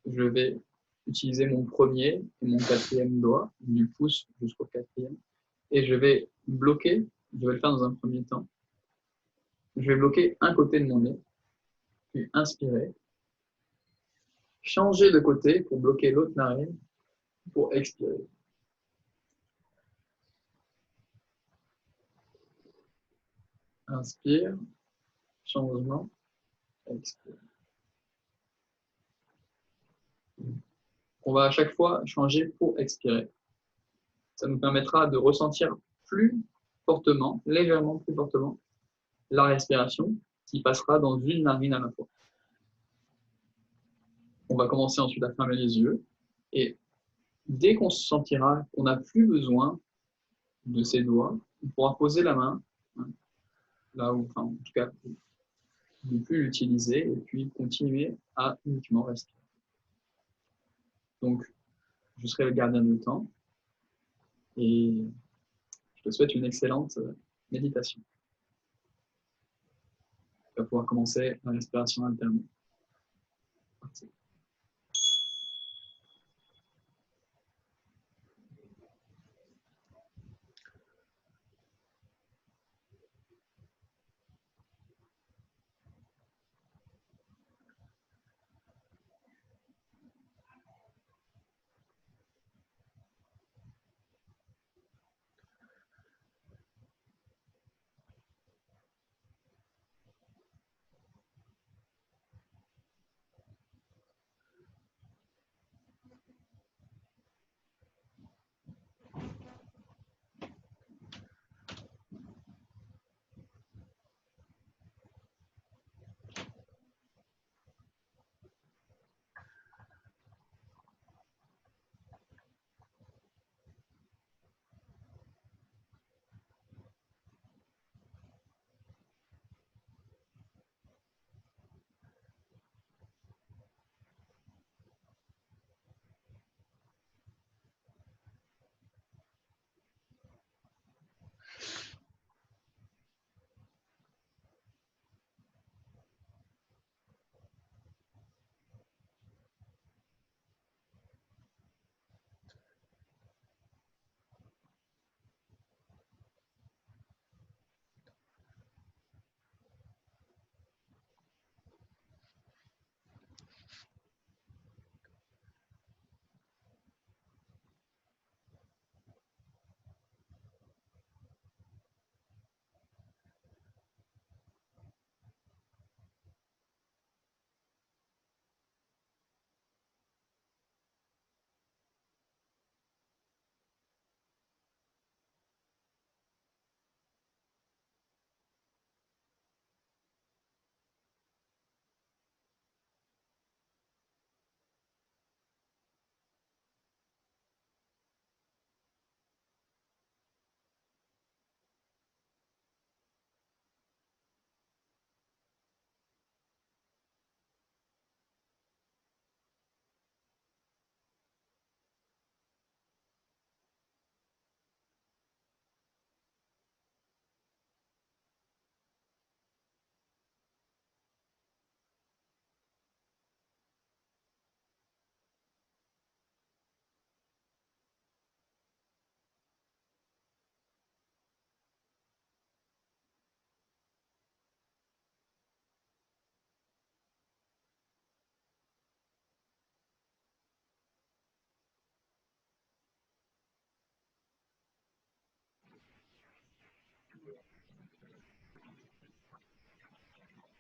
je vais utiliser mon premier et mon quatrième doigt, du pouce jusqu'au quatrième, et je vais bloquer, je vais le faire dans un premier temps, je vais bloquer un côté de mon nez, puis inspirer, changer de côté pour bloquer l'autre narine, pour expirer. Inspire, changement, expire. On va à chaque fois changer pour expirer. Ça nous permettra de ressentir plus fortement, légèrement plus fortement, la respiration qui passera dans une narine à la fois. On va commencer ensuite à fermer les yeux et dès qu'on se sentira qu'on n'a plus besoin de ses doigts, on pourra poser la main, hein, là où, enfin, en tout cas, ne plus l'utiliser et puis continuer à uniquement respirer. Donc, je serai le gardien du temps et je te souhaite une excellente méditation. Tu vas pouvoir commencer la respiration alternée. Parti.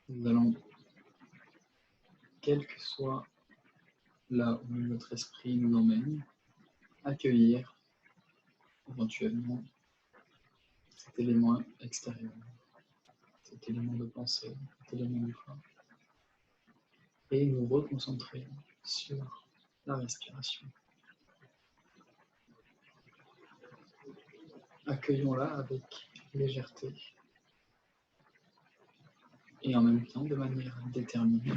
Nous allons, quel que soit là où notre esprit nous emmène, accueillir éventuellement cet élément extérieur, cet élément de pensée, cet élément du corps, et nous reconcentrer sur la respiration. Accueillons-la avec légèreté et en même temps de manière déterminée.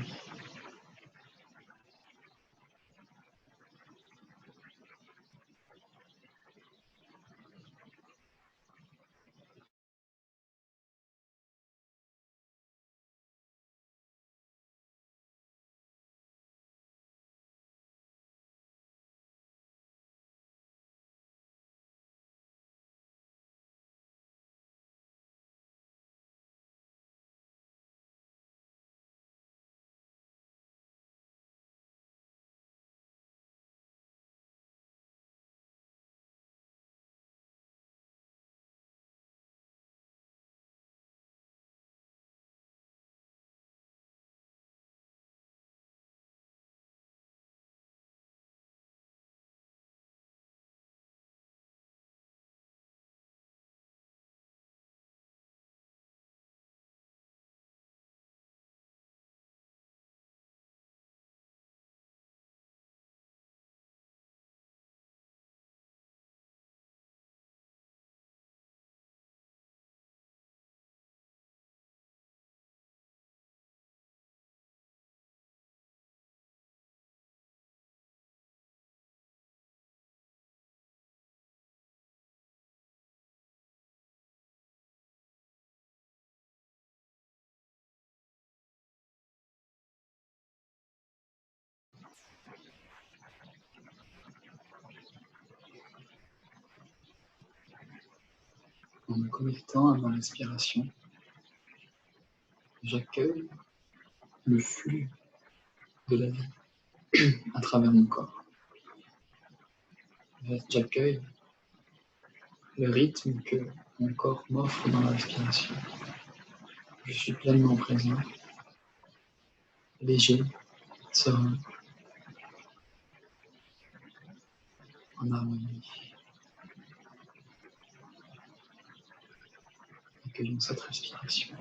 En me connectant à ma respiration, j'accueille le flux de la vie à travers mon corps. J'accueille le rythme que mon corps m'offre dans la respiration. Je suis pleinement présent, léger, serein, en harmonie. Accueillons cette respiration.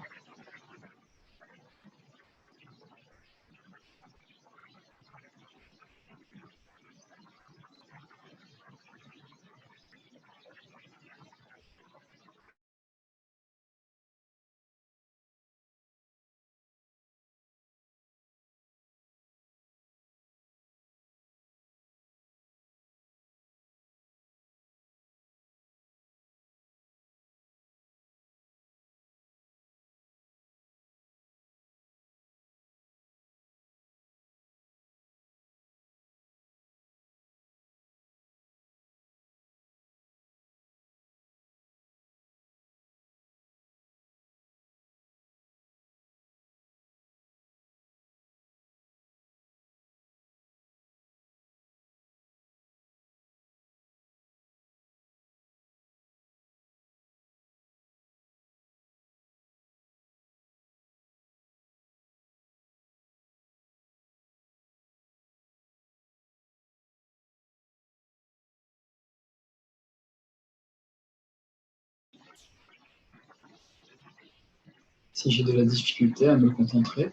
Si j'ai de la difficulté à me concentrer,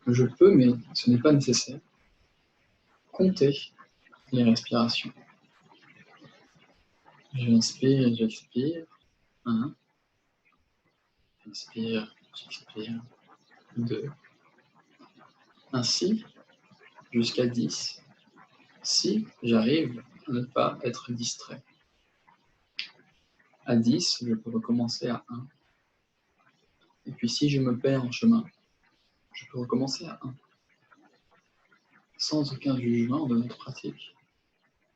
je peux, mais ce n'est pas nécessaire, compter les respirations. J'inspire et j'expire. 1, inspire, j'expire. 2, ainsi jusqu'à 10, si j'arrive à ne pas être distrait. À 10, je peux recommencer à 1. Et puis si je me perds en chemin, je peux recommencer à 1. Sans aucun jugement de notre pratique,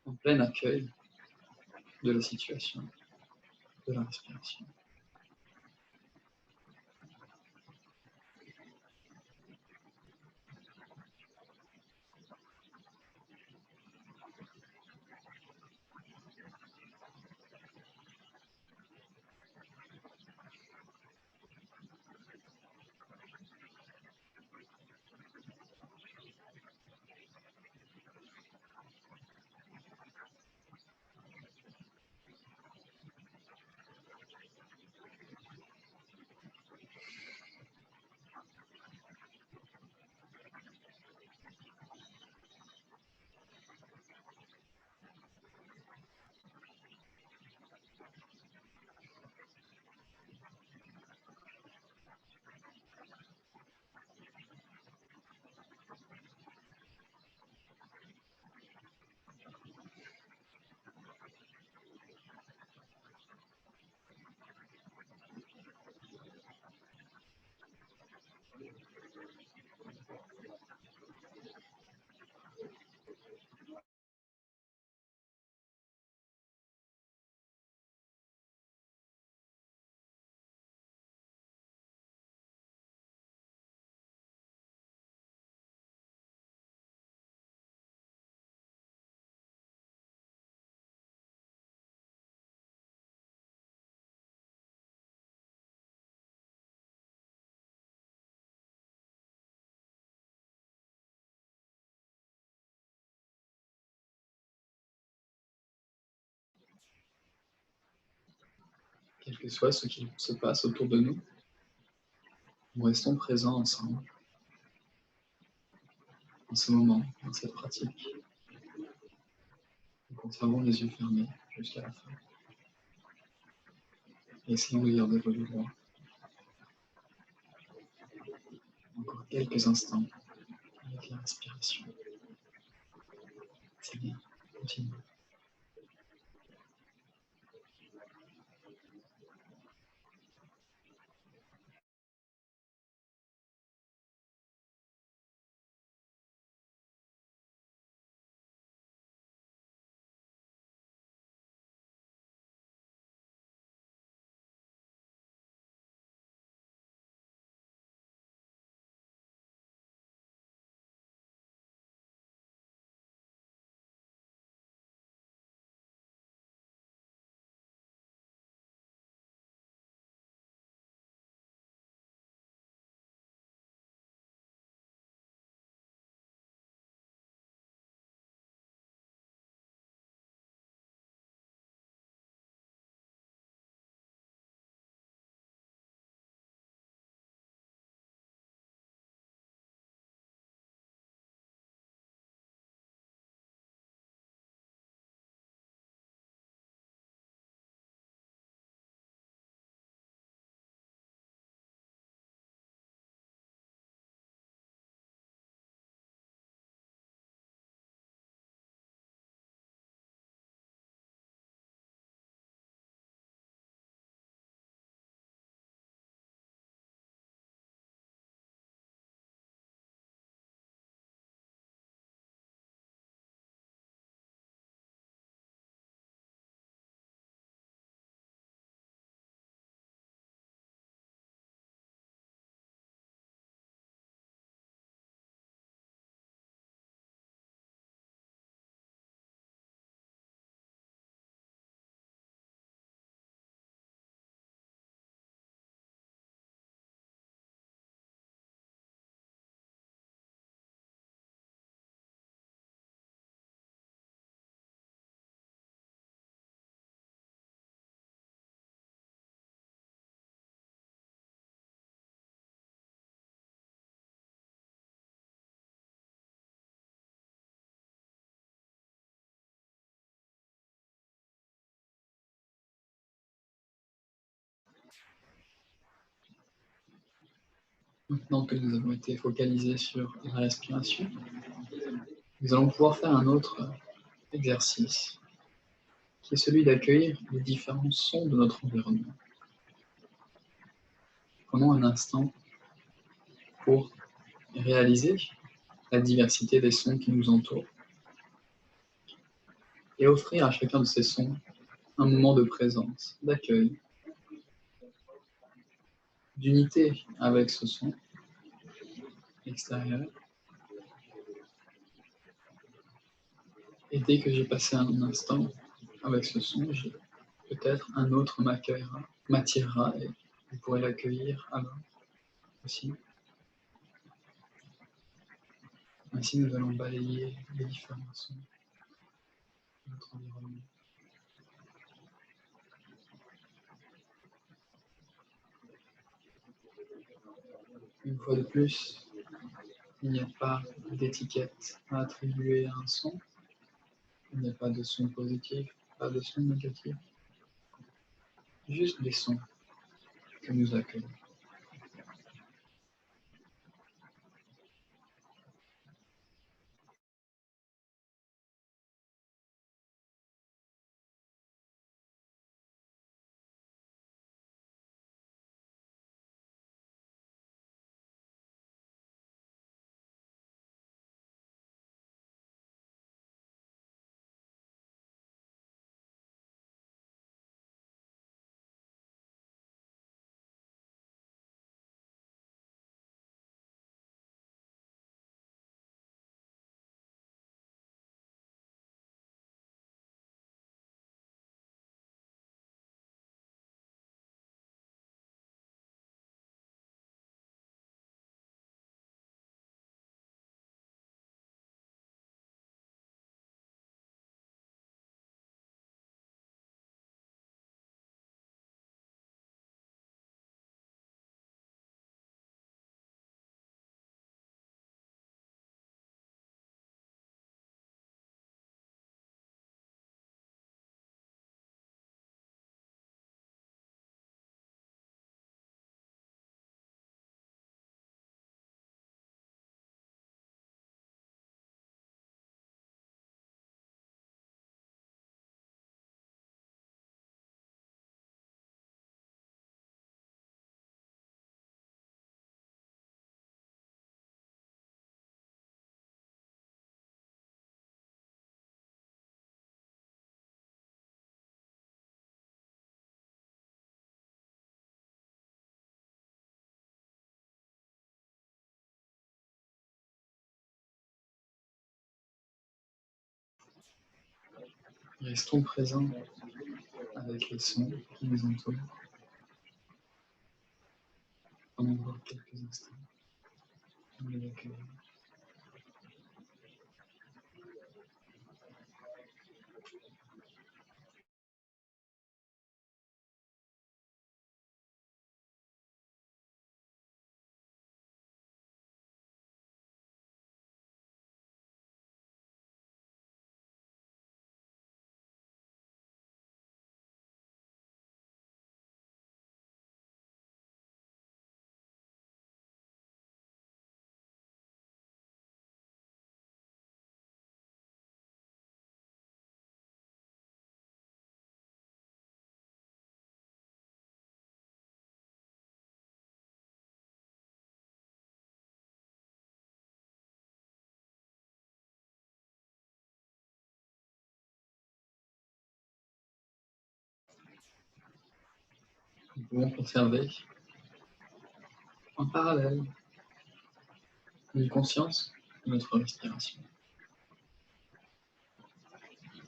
en plein accueil de la situation, de la respiration. quel que soit ce qui se passe autour de nous, nous restons présents ensemble, en ce moment, dans cette pratique. Nous conservons les yeux fermés jusqu'à la fin. Et essayons de garder le yeux droit. Encore quelques instants avec la respiration. C'est bien, continue. Maintenant que nous avons été focalisés sur la respiration, nous allons pouvoir faire un autre exercice, qui est celui d'accueillir les différents sons de notre environnement. Prenons un instant pour réaliser la diversité des sons qui nous entourent et offrir à chacun de ces sons un moment de présence, d'accueil, d'unité avec ce son extérieur. Et dès que j'ai passé un instant avec ce son, peut-être un autre m'attirera et je pourrai l'accueillir alors aussi. Ainsi, nous allons balayer les différents sons de notre environnement. Une fois de plus, il n'y a pas d'étiquette à attribuer à un son. Il n'y a pas de son positif, pas de son négatif. Juste des sons que nous accueillons. Restons présents avec les sons qui nous entourent pendant encore quelques instants. On les accueille. Nous pouvons conserver en parallèle une conscience de notre respiration.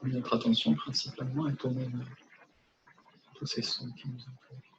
Notre attention principalement est tournée vers tous ces sons qui nous entourent.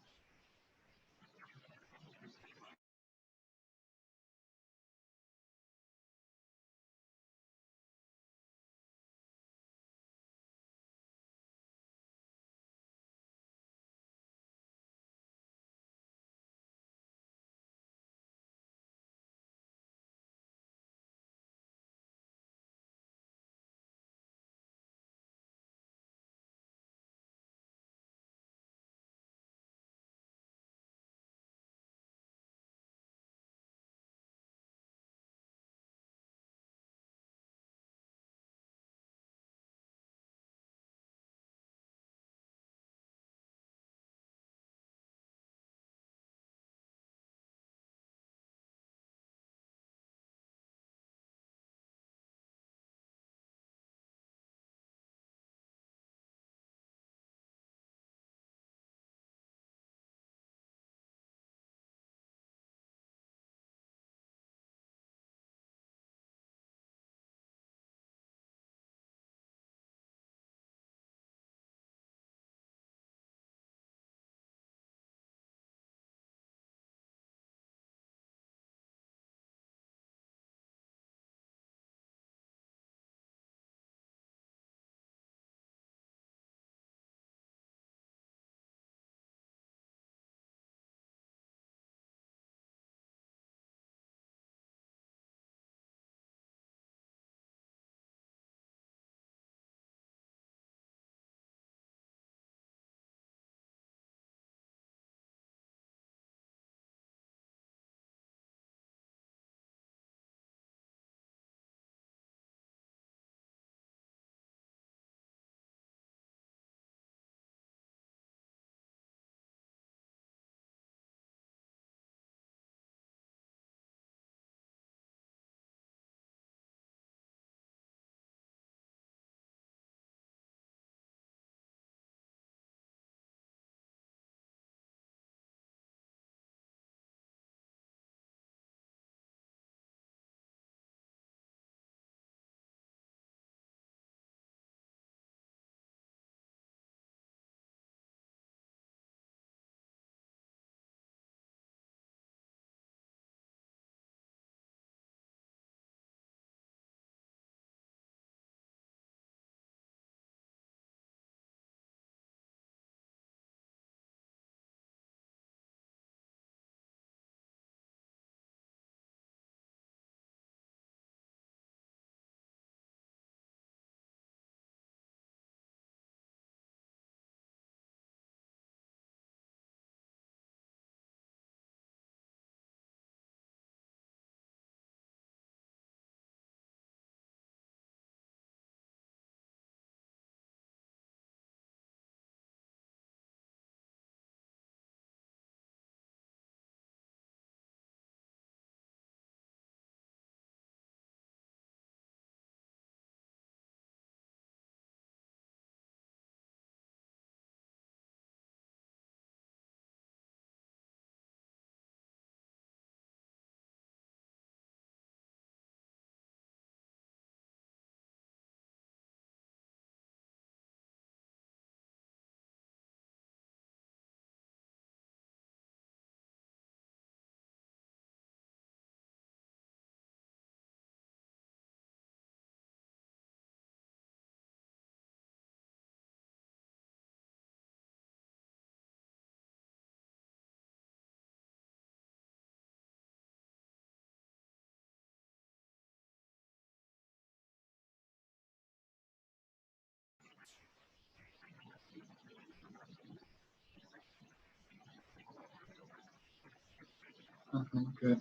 Maintenant que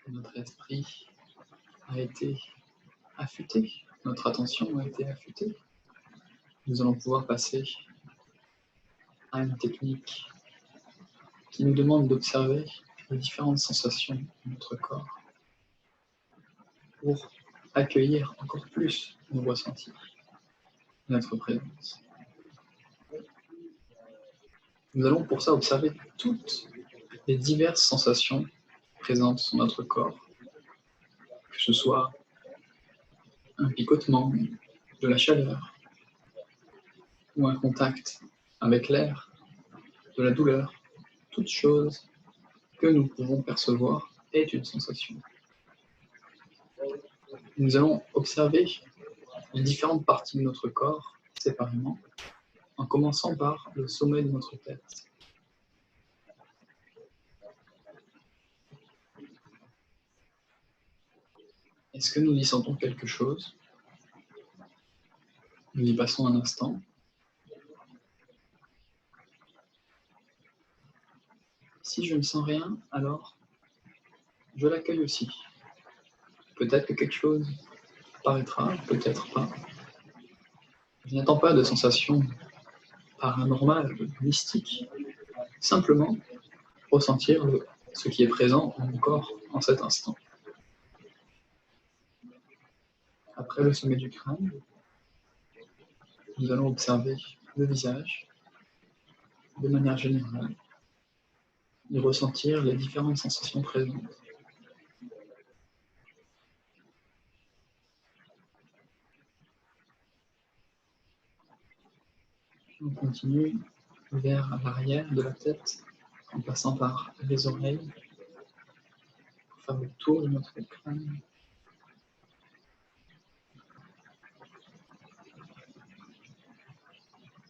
notre esprit a été affûté, notre attention a été affûtée, nous allons pouvoir passer à une technique qui nous demande d'observer les différentes sensations de notre corps pour accueillir encore plus nos ressentis, notre présence. Nous allons pour ça observer toutes les diverses sensations présentes sur notre corps, que ce soit un picotement, de la chaleur, ou un contact avec l'air, de la douleur. Toute chose que nous pouvons percevoir est une sensation. Nous allons observer les différentes parties de notre corps séparément, en commençant par le sommet de notre tête. Est-ce que nous y sentons quelque chose? Nous y passons un instant. Si je ne sens rien, alors je l'accueille aussi. Peut-être que quelque chose paraîtra, peut-être pas. Je n'attends pas de sensation paranormale, mystique. Simplement ressentir ce qui est présent en mon corps en cet instant. Après le sommet du crâne, nous allons observer le visage de manière générale et ressentir les différentes sensations présentes. On continue vers l'arrière de la tête en passant par les oreilles pour faire le tour de notre crâne.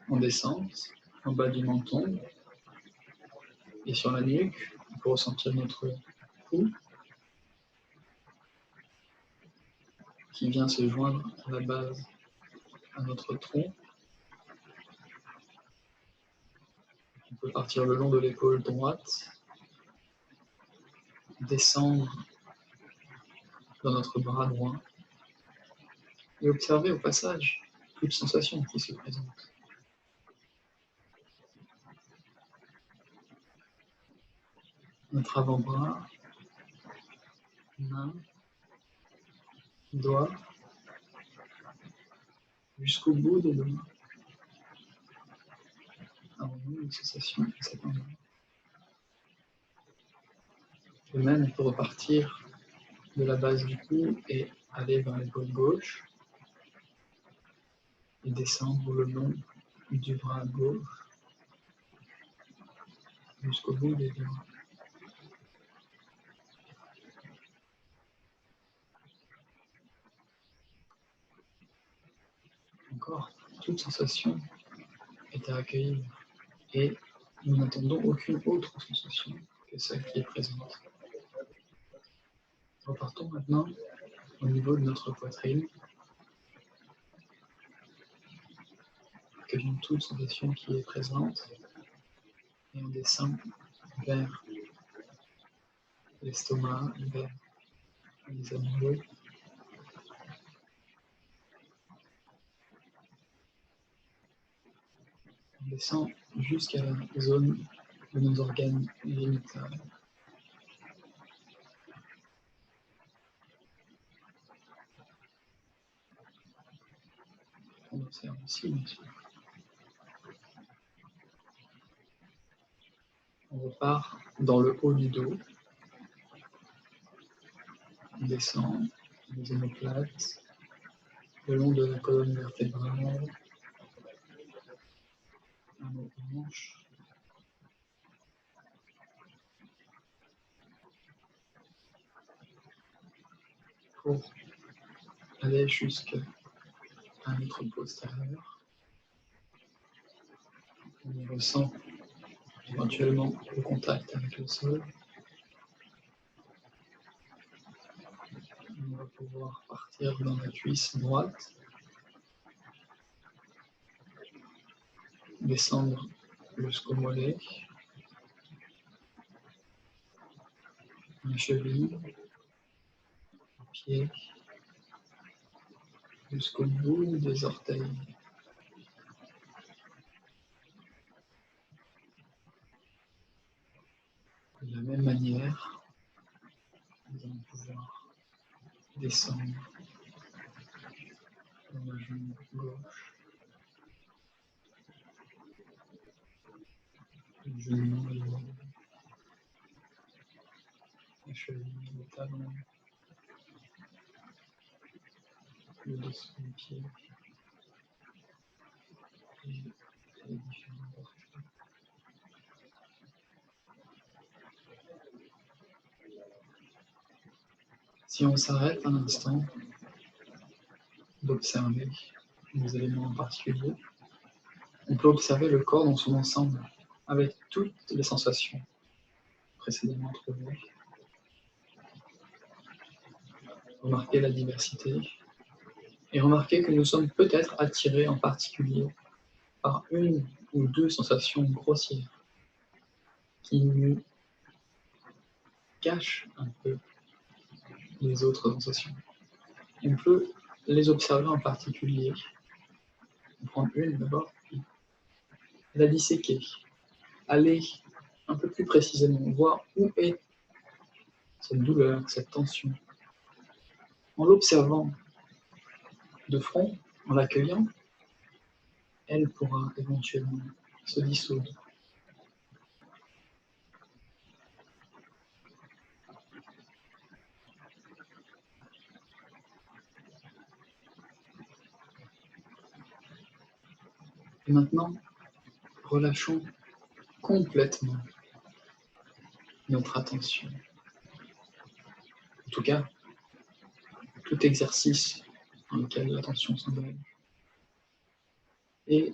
En descente, en bas du menton et sur la nuque, on peut ressentir notre cou qui vient se joindre à la base à notre tronc. On peut partir le long de l'épaule droite, descendre dans notre bras droit et observer au passage toute sensation qui se présente. Notre avant-bras, main, doigt, jusqu'au bout des doigts. Avons-nous une sensation à cet endroit? De même, on peut repartir de la base du cou et aller vers l'épaule gauche et descendre le long du bras gauche jusqu'au bout des doigts. Encore, toute sensation est à accueillir et nous n'attendons aucune autre sensation que celle qui est présente. Repartons maintenant au niveau de notre poitrine. Accueillons toute sensation qui est présente et on descend vers l'estomac, vers les abdominaux. On descend jusqu'à la zone de nos organes génitaux. On observe aussi, bien sûr. On repart dans le haut du dos. On descend les omoplates, le long de la colonne vertébrale, à nos hanches. Pour aller jusqu'à notre postérieur. On ressent éventuellement le contact avec le sol. On va pouvoir partir dans la cuisse droite, descendre jusqu'au mollet, la cheville, les pieds, jusqu'au bout des orteils. De la même manière, nous allons pouvoir descendre dans la jambe gauche, le genou, la cheville, le talon, le dessous des pieds et les différents orteils. Si on s'arrête un instant d'observer des éléments en particulier, on peut observer le corps dans son ensemble, avec toutes les sensations précédemment trouvées. Remarquez la diversité et remarquez que nous sommes peut-être attirés en particulier par une ou deux sensations grossières qui nous cachent un peu les autres sensations. On peut les observer en particulier, en prendre une d'abord, puis la disséquer, aller un peu plus précisément, voir où est cette douleur, cette tension. En l'observant de front, en l'accueillant, elle pourra éventuellement se dissoudre. Et maintenant, relâchons complètement notre attention. En tout cas, tout exercice dans lequel l'attention s'engage. Et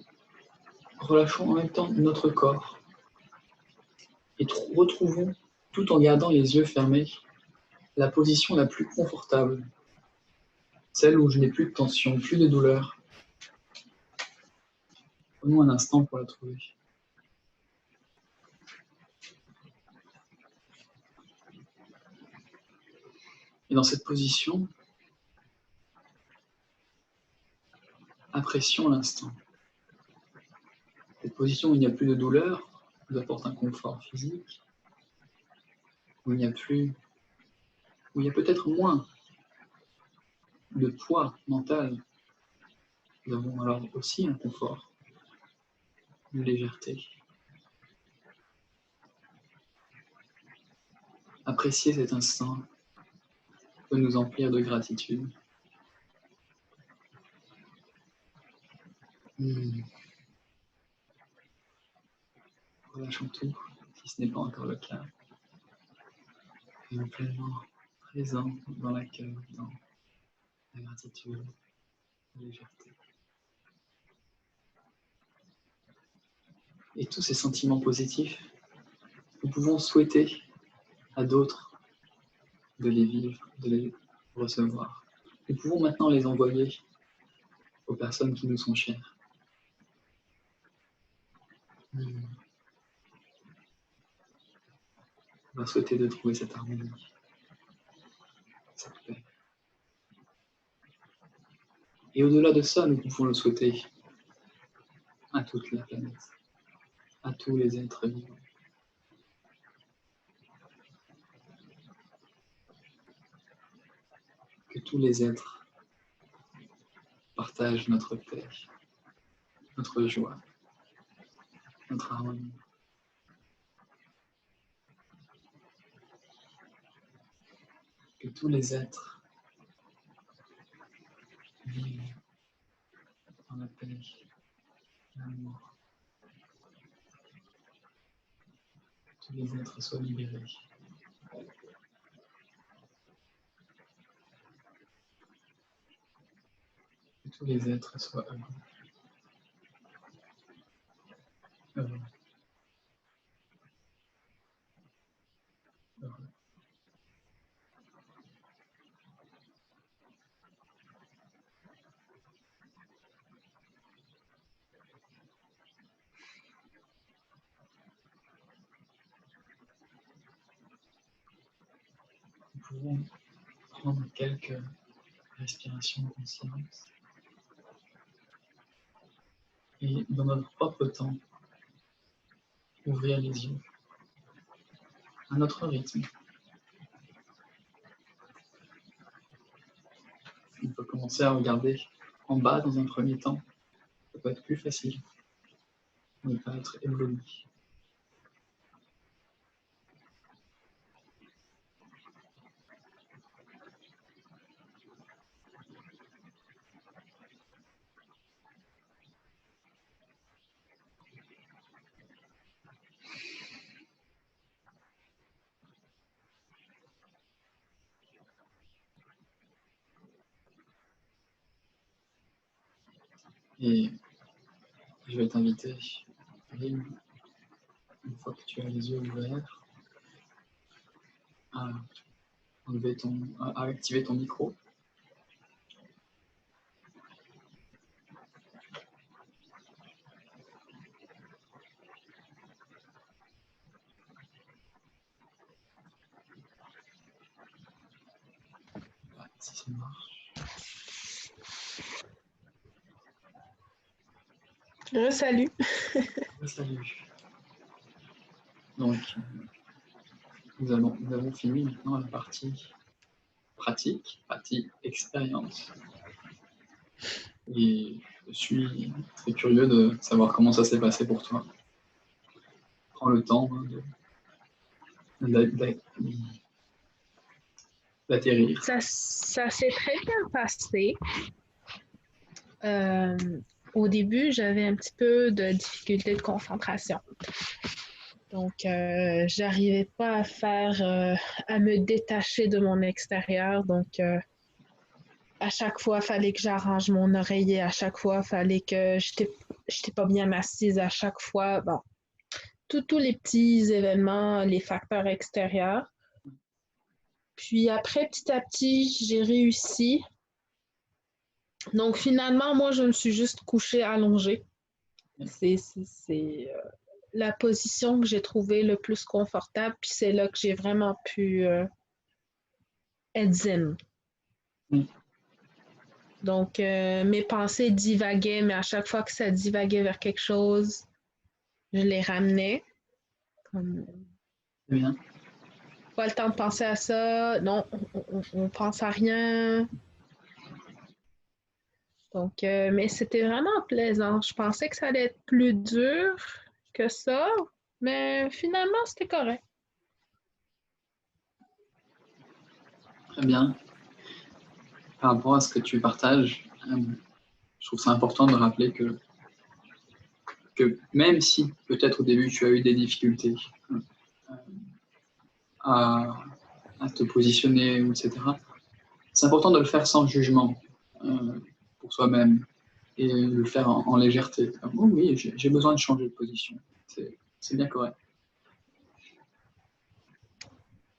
relâchons en même temps notre corps. Et retrouvons, tout en gardant les yeux fermés, la position la plus confortable. Celle où je n'ai plus de tension, plus de douleur. Prenons un instant pour la trouver. Et dans cette position, apprécions l'instant. Cette position où il n'y a plus de douleur nous apporte un confort physique, où il n'y a plus, où il y a peut-être moins de poids mental. Nous avons alors aussi un confort, une légèreté. Apprécier cet instant peut nous emplir de gratitude. Relâchons tout, si ce n'est pas encore le cas. Et pleinement présent dans l'accueil, dans la gratitude, la légèreté. Et tous ces sentiments positifs, nous pouvons souhaiter à d'autres de les vivre, de les recevoir. Nous pouvons maintenant les envoyer aux personnes qui nous sont chères. On va souhaiter de trouver cette harmonie, cette paix. Et au-delà de ça, nous pouvons le souhaiter à toute la planète, à tous les êtres vivants. Que tous les êtres partagent notre paix, notre joie, notre harmonie. Que tous les êtres vivent dans la paix, l'amour. Que tous les êtres soient libérés. Que tous les êtres soient heureux. Heureux. Heureux. pouvons prendre quelques respirations conscientes et dans notre propre temps, ouvrir les yeux à notre rythme. On peut commencer à regarder en bas dans un premier temps. Ça peut être plus facile. Ne pas être ébloui. Et je vais t'inviter, Rim, une fois que tu as les yeux ouverts, à activer ton micro. Voilà, si ça marche. Salut. Salut. Donc, nous avons fini maintenant la partie pratique, partie expérience. Et je suis très curieux de savoir comment ça s'est passé pour toi. Prends le temps d'atterrir. Ça s'est très bien passé. Au début, j'avais un petit peu de difficulté de concentration. Donc, j'arrivais pas à me détacher de mon extérieur. Donc, à chaque fois, il fallait que j'arrange mon oreiller. À chaque fois, il fallait que j'étais pas bien assise. À chaque fois, bon, tous les petits événements, les facteurs extérieurs. Puis après, petit à petit, j'ai réussi. Donc, finalement, moi, je me suis juste couchée allongée. C'est la position que j'ai trouvée le plus confortable, puis c'est là que j'ai vraiment pu être zen. Donc, mes pensées divaguaient, mais à chaque fois que ça divaguait vers quelque chose, je les ramenais. Bien. Pas le temps de penser à ça. Non, on pense à rien. Donc, mais c'était vraiment plaisant. Je pensais que ça allait être plus dur que ça, mais finalement, c'était correct. Très bien. Par rapport à ce que tu partages, je trouve ça important de rappeler que même si peut-être au début tu as eu des difficultés à te positionner, etc., c'est important de le faire sans jugement pour soi-même et le faire en légèreté. Comme, oh oui, j'ai besoin de changer de position. C'est bien correct.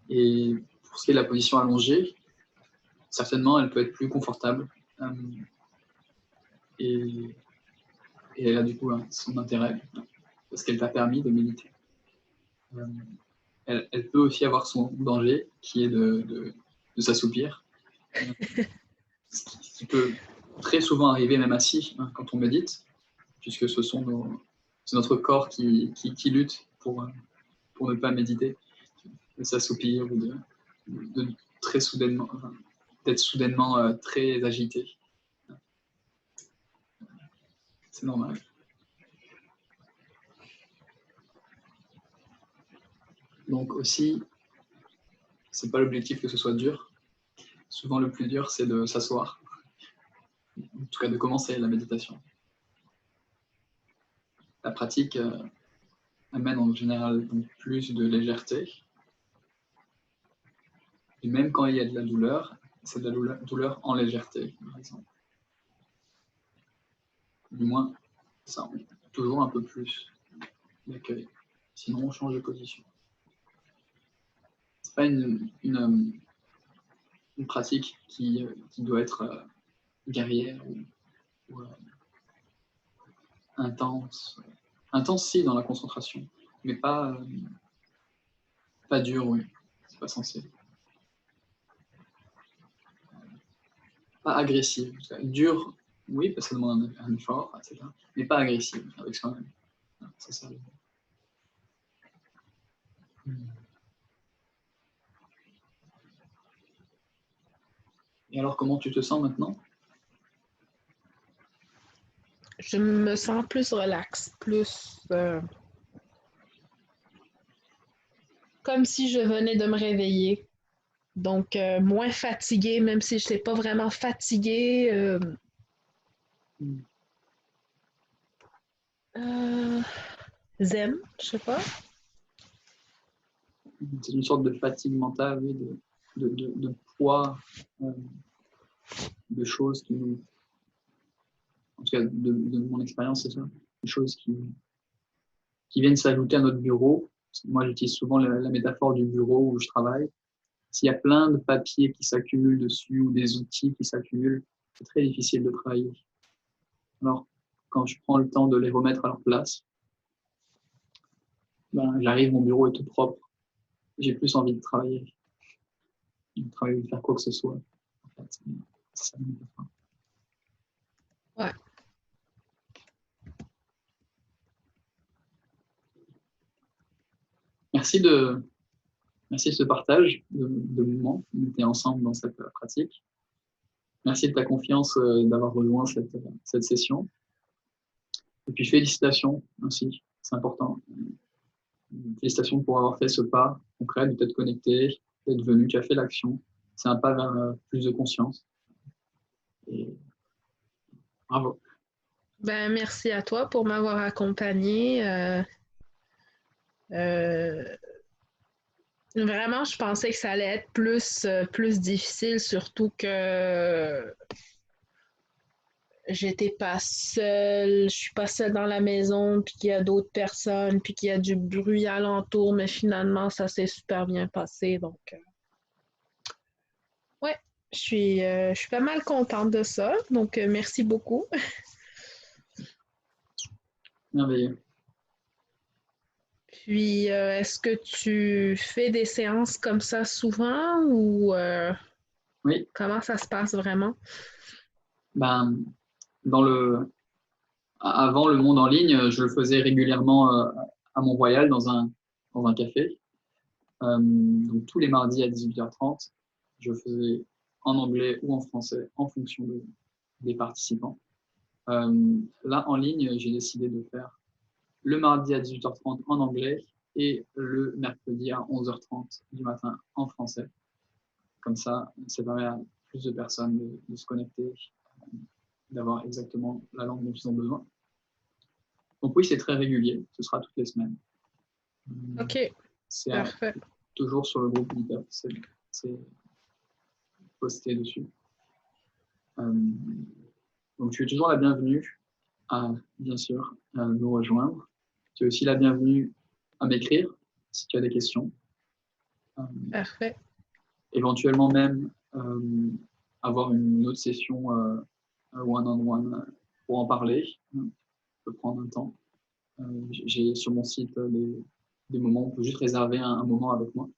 Et pour ce qui est de la position allongée, certainement, elle peut être plus confortable. Et elle a du coup son intérêt, parce qu'elle t'a permis de méditer. Elle peut aussi avoir son danger, qui est de s'assoupir. Ce qui peut très souvent arriver même assis quand on médite, puisque c'est notre corps qui lutte pour ne pas méditer, de s'assoupir ou de très soudainement, d'être soudainement très agité. C'est normal. Donc aussi, c'est pas l'objectif que ce soit dur. Souvent, le plus dur, c'est de s'asseoir. En tout cas, de commencer la méditation. La pratique amène en général donc plus de légèreté. Et même quand il y a de la douleur, c'est de la douleur en légèreté, par exemple. Du moins, ça, toujours un peu plus d'accueil. Sinon, on change de position. C'est pas une pratique qui doit être guerrière ou intense. Intense, si, dans la concentration, mais pas dur, oui. C'est pas censé. pas agressive. Dure, oui, parce que ça demande un effort, etc. Mais pas agressive, avec soi-même. C'est ça. Et alors, comment tu te sens maintenant? Je me sens plus relax, plus comme si je venais de me réveiller. Donc, moins fatiguée, même si je n'étais pas vraiment fatiguée. Euh, zen, je sais pas. C'est une sorte de fatigue mentale, oui, de poids, de choses qui nous. En tout cas, de mon expérience, c'est ça. Des choses qui viennent s'ajouter à notre bureau. Moi, j'utilise souvent la métaphore du bureau où je travaille. S'il y a plein de papiers qui s'accumulent dessus ou des outils qui s'accumulent, c'est très difficile de travailler. Alors, quand je prends le temps de les remettre à leur place, ben, j'arrive, mon bureau est tout propre. J'ai plus envie de travailler ou de faire quoi que ce soit. En fait, c'est ça, la métaphore. Ouais. Merci de ce partage de moments. On était ensemble dans cette pratique. Merci de ta confiance d'avoir rejoint cette session. Et puis félicitations aussi, c'est important. Félicitations pour avoir fait ce pas concret, de t'être connecté, d'être venu, tu as fait l'action. C'est un pas vers plus de conscience. Et bravo. Ben, merci à toi pour m'avoir accompagné. Euh, Vraiment, je pensais que ça allait être plus difficile, surtout que j'étais pas seule, je suis pas seule dans la maison, puis qu'il y a d'autres personnes, puis qu'il y a du bruit alentour, mais finalement, ça s'est super bien passé. Donc, ouais, je suis pas mal contente de ça. Donc, merci beaucoup. Merveilleux. Puis, est-ce que tu fais des séances comme ça souvent ou Oui, comment ça se passe vraiment? ben, avant le monde en ligne, je le faisais régulièrement à Mont-Royal dans un café. Donc tous les mardis à 18h30, je faisais en anglais ou en français en fonction des participants. Là, en ligne, j'ai décidé de faire le mardi à 18h30 en anglais et le mercredi à 11h30 du matin en français. Comme ça permet à plus de personnes de se connecter, d'avoir exactement la langue dont ils ont besoin. Donc oui, c'est très régulier, ce sera toutes les semaines. OK, C'est parfait. toujours sur le groupe Meetup, c'est posté dessus. Donc tu es toujours la bienvenue à, bien sûr, à nous rejoindre. Tu es aussi la bienvenue à m'écrire si tu as des questions. Parfait. Éventuellement même avoir une autre session one-on-one pour en parler. On peut prendre un temps. J'ai sur mon site des moments où on peut juste réserver un moment avec moi.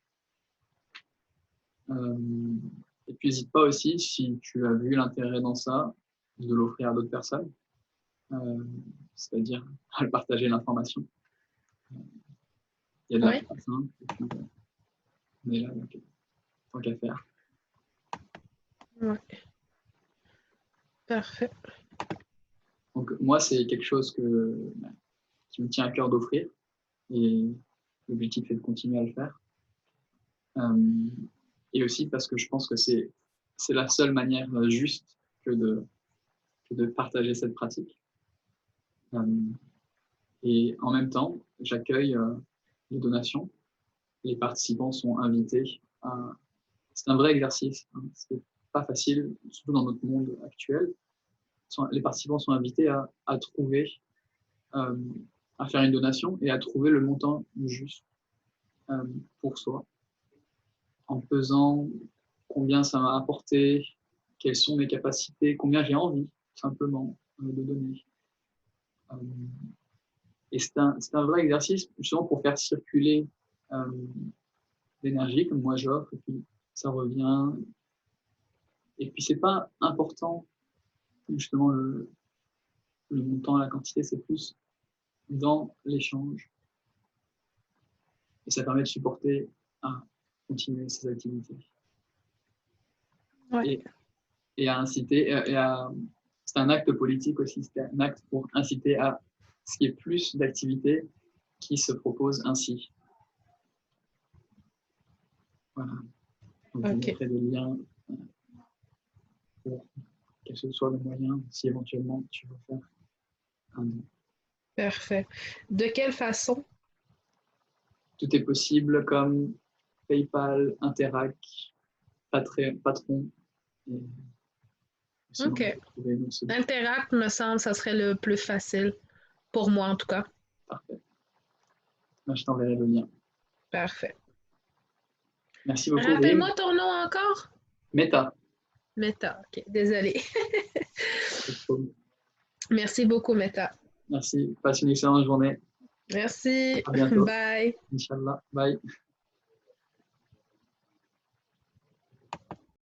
Et puis n'hésite pas aussi, si tu as vu l'intérêt dans ça, de l'offrir à d'autres personnes, c'est-à-dire à partager l'information. Il y a de la Oui, place, hein, et puis, on est là, donc, tant qu'à faire. ouais, parfait. Donc moi, c'est quelque chose qui me tient à cœur d'offrir, et l'objectif est de continuer à le faire. Et aussi parce que je pense que c'est la seule manière juste que de partager cette pratique. Et en même temps, j'accueille les donations. Les participants sont invités à. C'est un vrai exercice. Hein. C'est pas facile, surtout dans notre monde actuel. Les participants sont invités à trouver, à faire une donation et à trouver le montant juste pour soi, en pesant combien ça m'a apporté, quelles sont mes capacités, combien j'ai envie simplement de donner. Et c'est un vrai exercice justement pour faire circuler l'énergie comme moi j'offre, et puis ça revient. Et puis, c'est pas important, justement, le montant, la quantité, c'est plus dans l'échange. Et ça permet de supporter à continuer ces activités. Ouais. Et à inciter, c'est un acte politique aussi, c'est un acte pour inciter à ce qu'il y ait plus d'activités qui se proposent ainsi. Voilà. Donc, je mettrai des liens pour quel que soit le moyen, si éventuellement tu veux faire un don. Parfait. De quelle façon? Tout est possible comme PayPal, Interac, Patron. Et sinon, OK. Interact, me semble, ça serait le plus facile, pour moi en tout cas. Parfait. Moi, je t'enverrai le lien. Parfait. Merci beaucoup. Rappelle-moi ton nom encore? Meta. Meta, OK. Désolée. Merci beaucoup, Meta. Merci. Passe une excellente journée. Merci. À bientôt. Bye. Inch'Allah. Bye.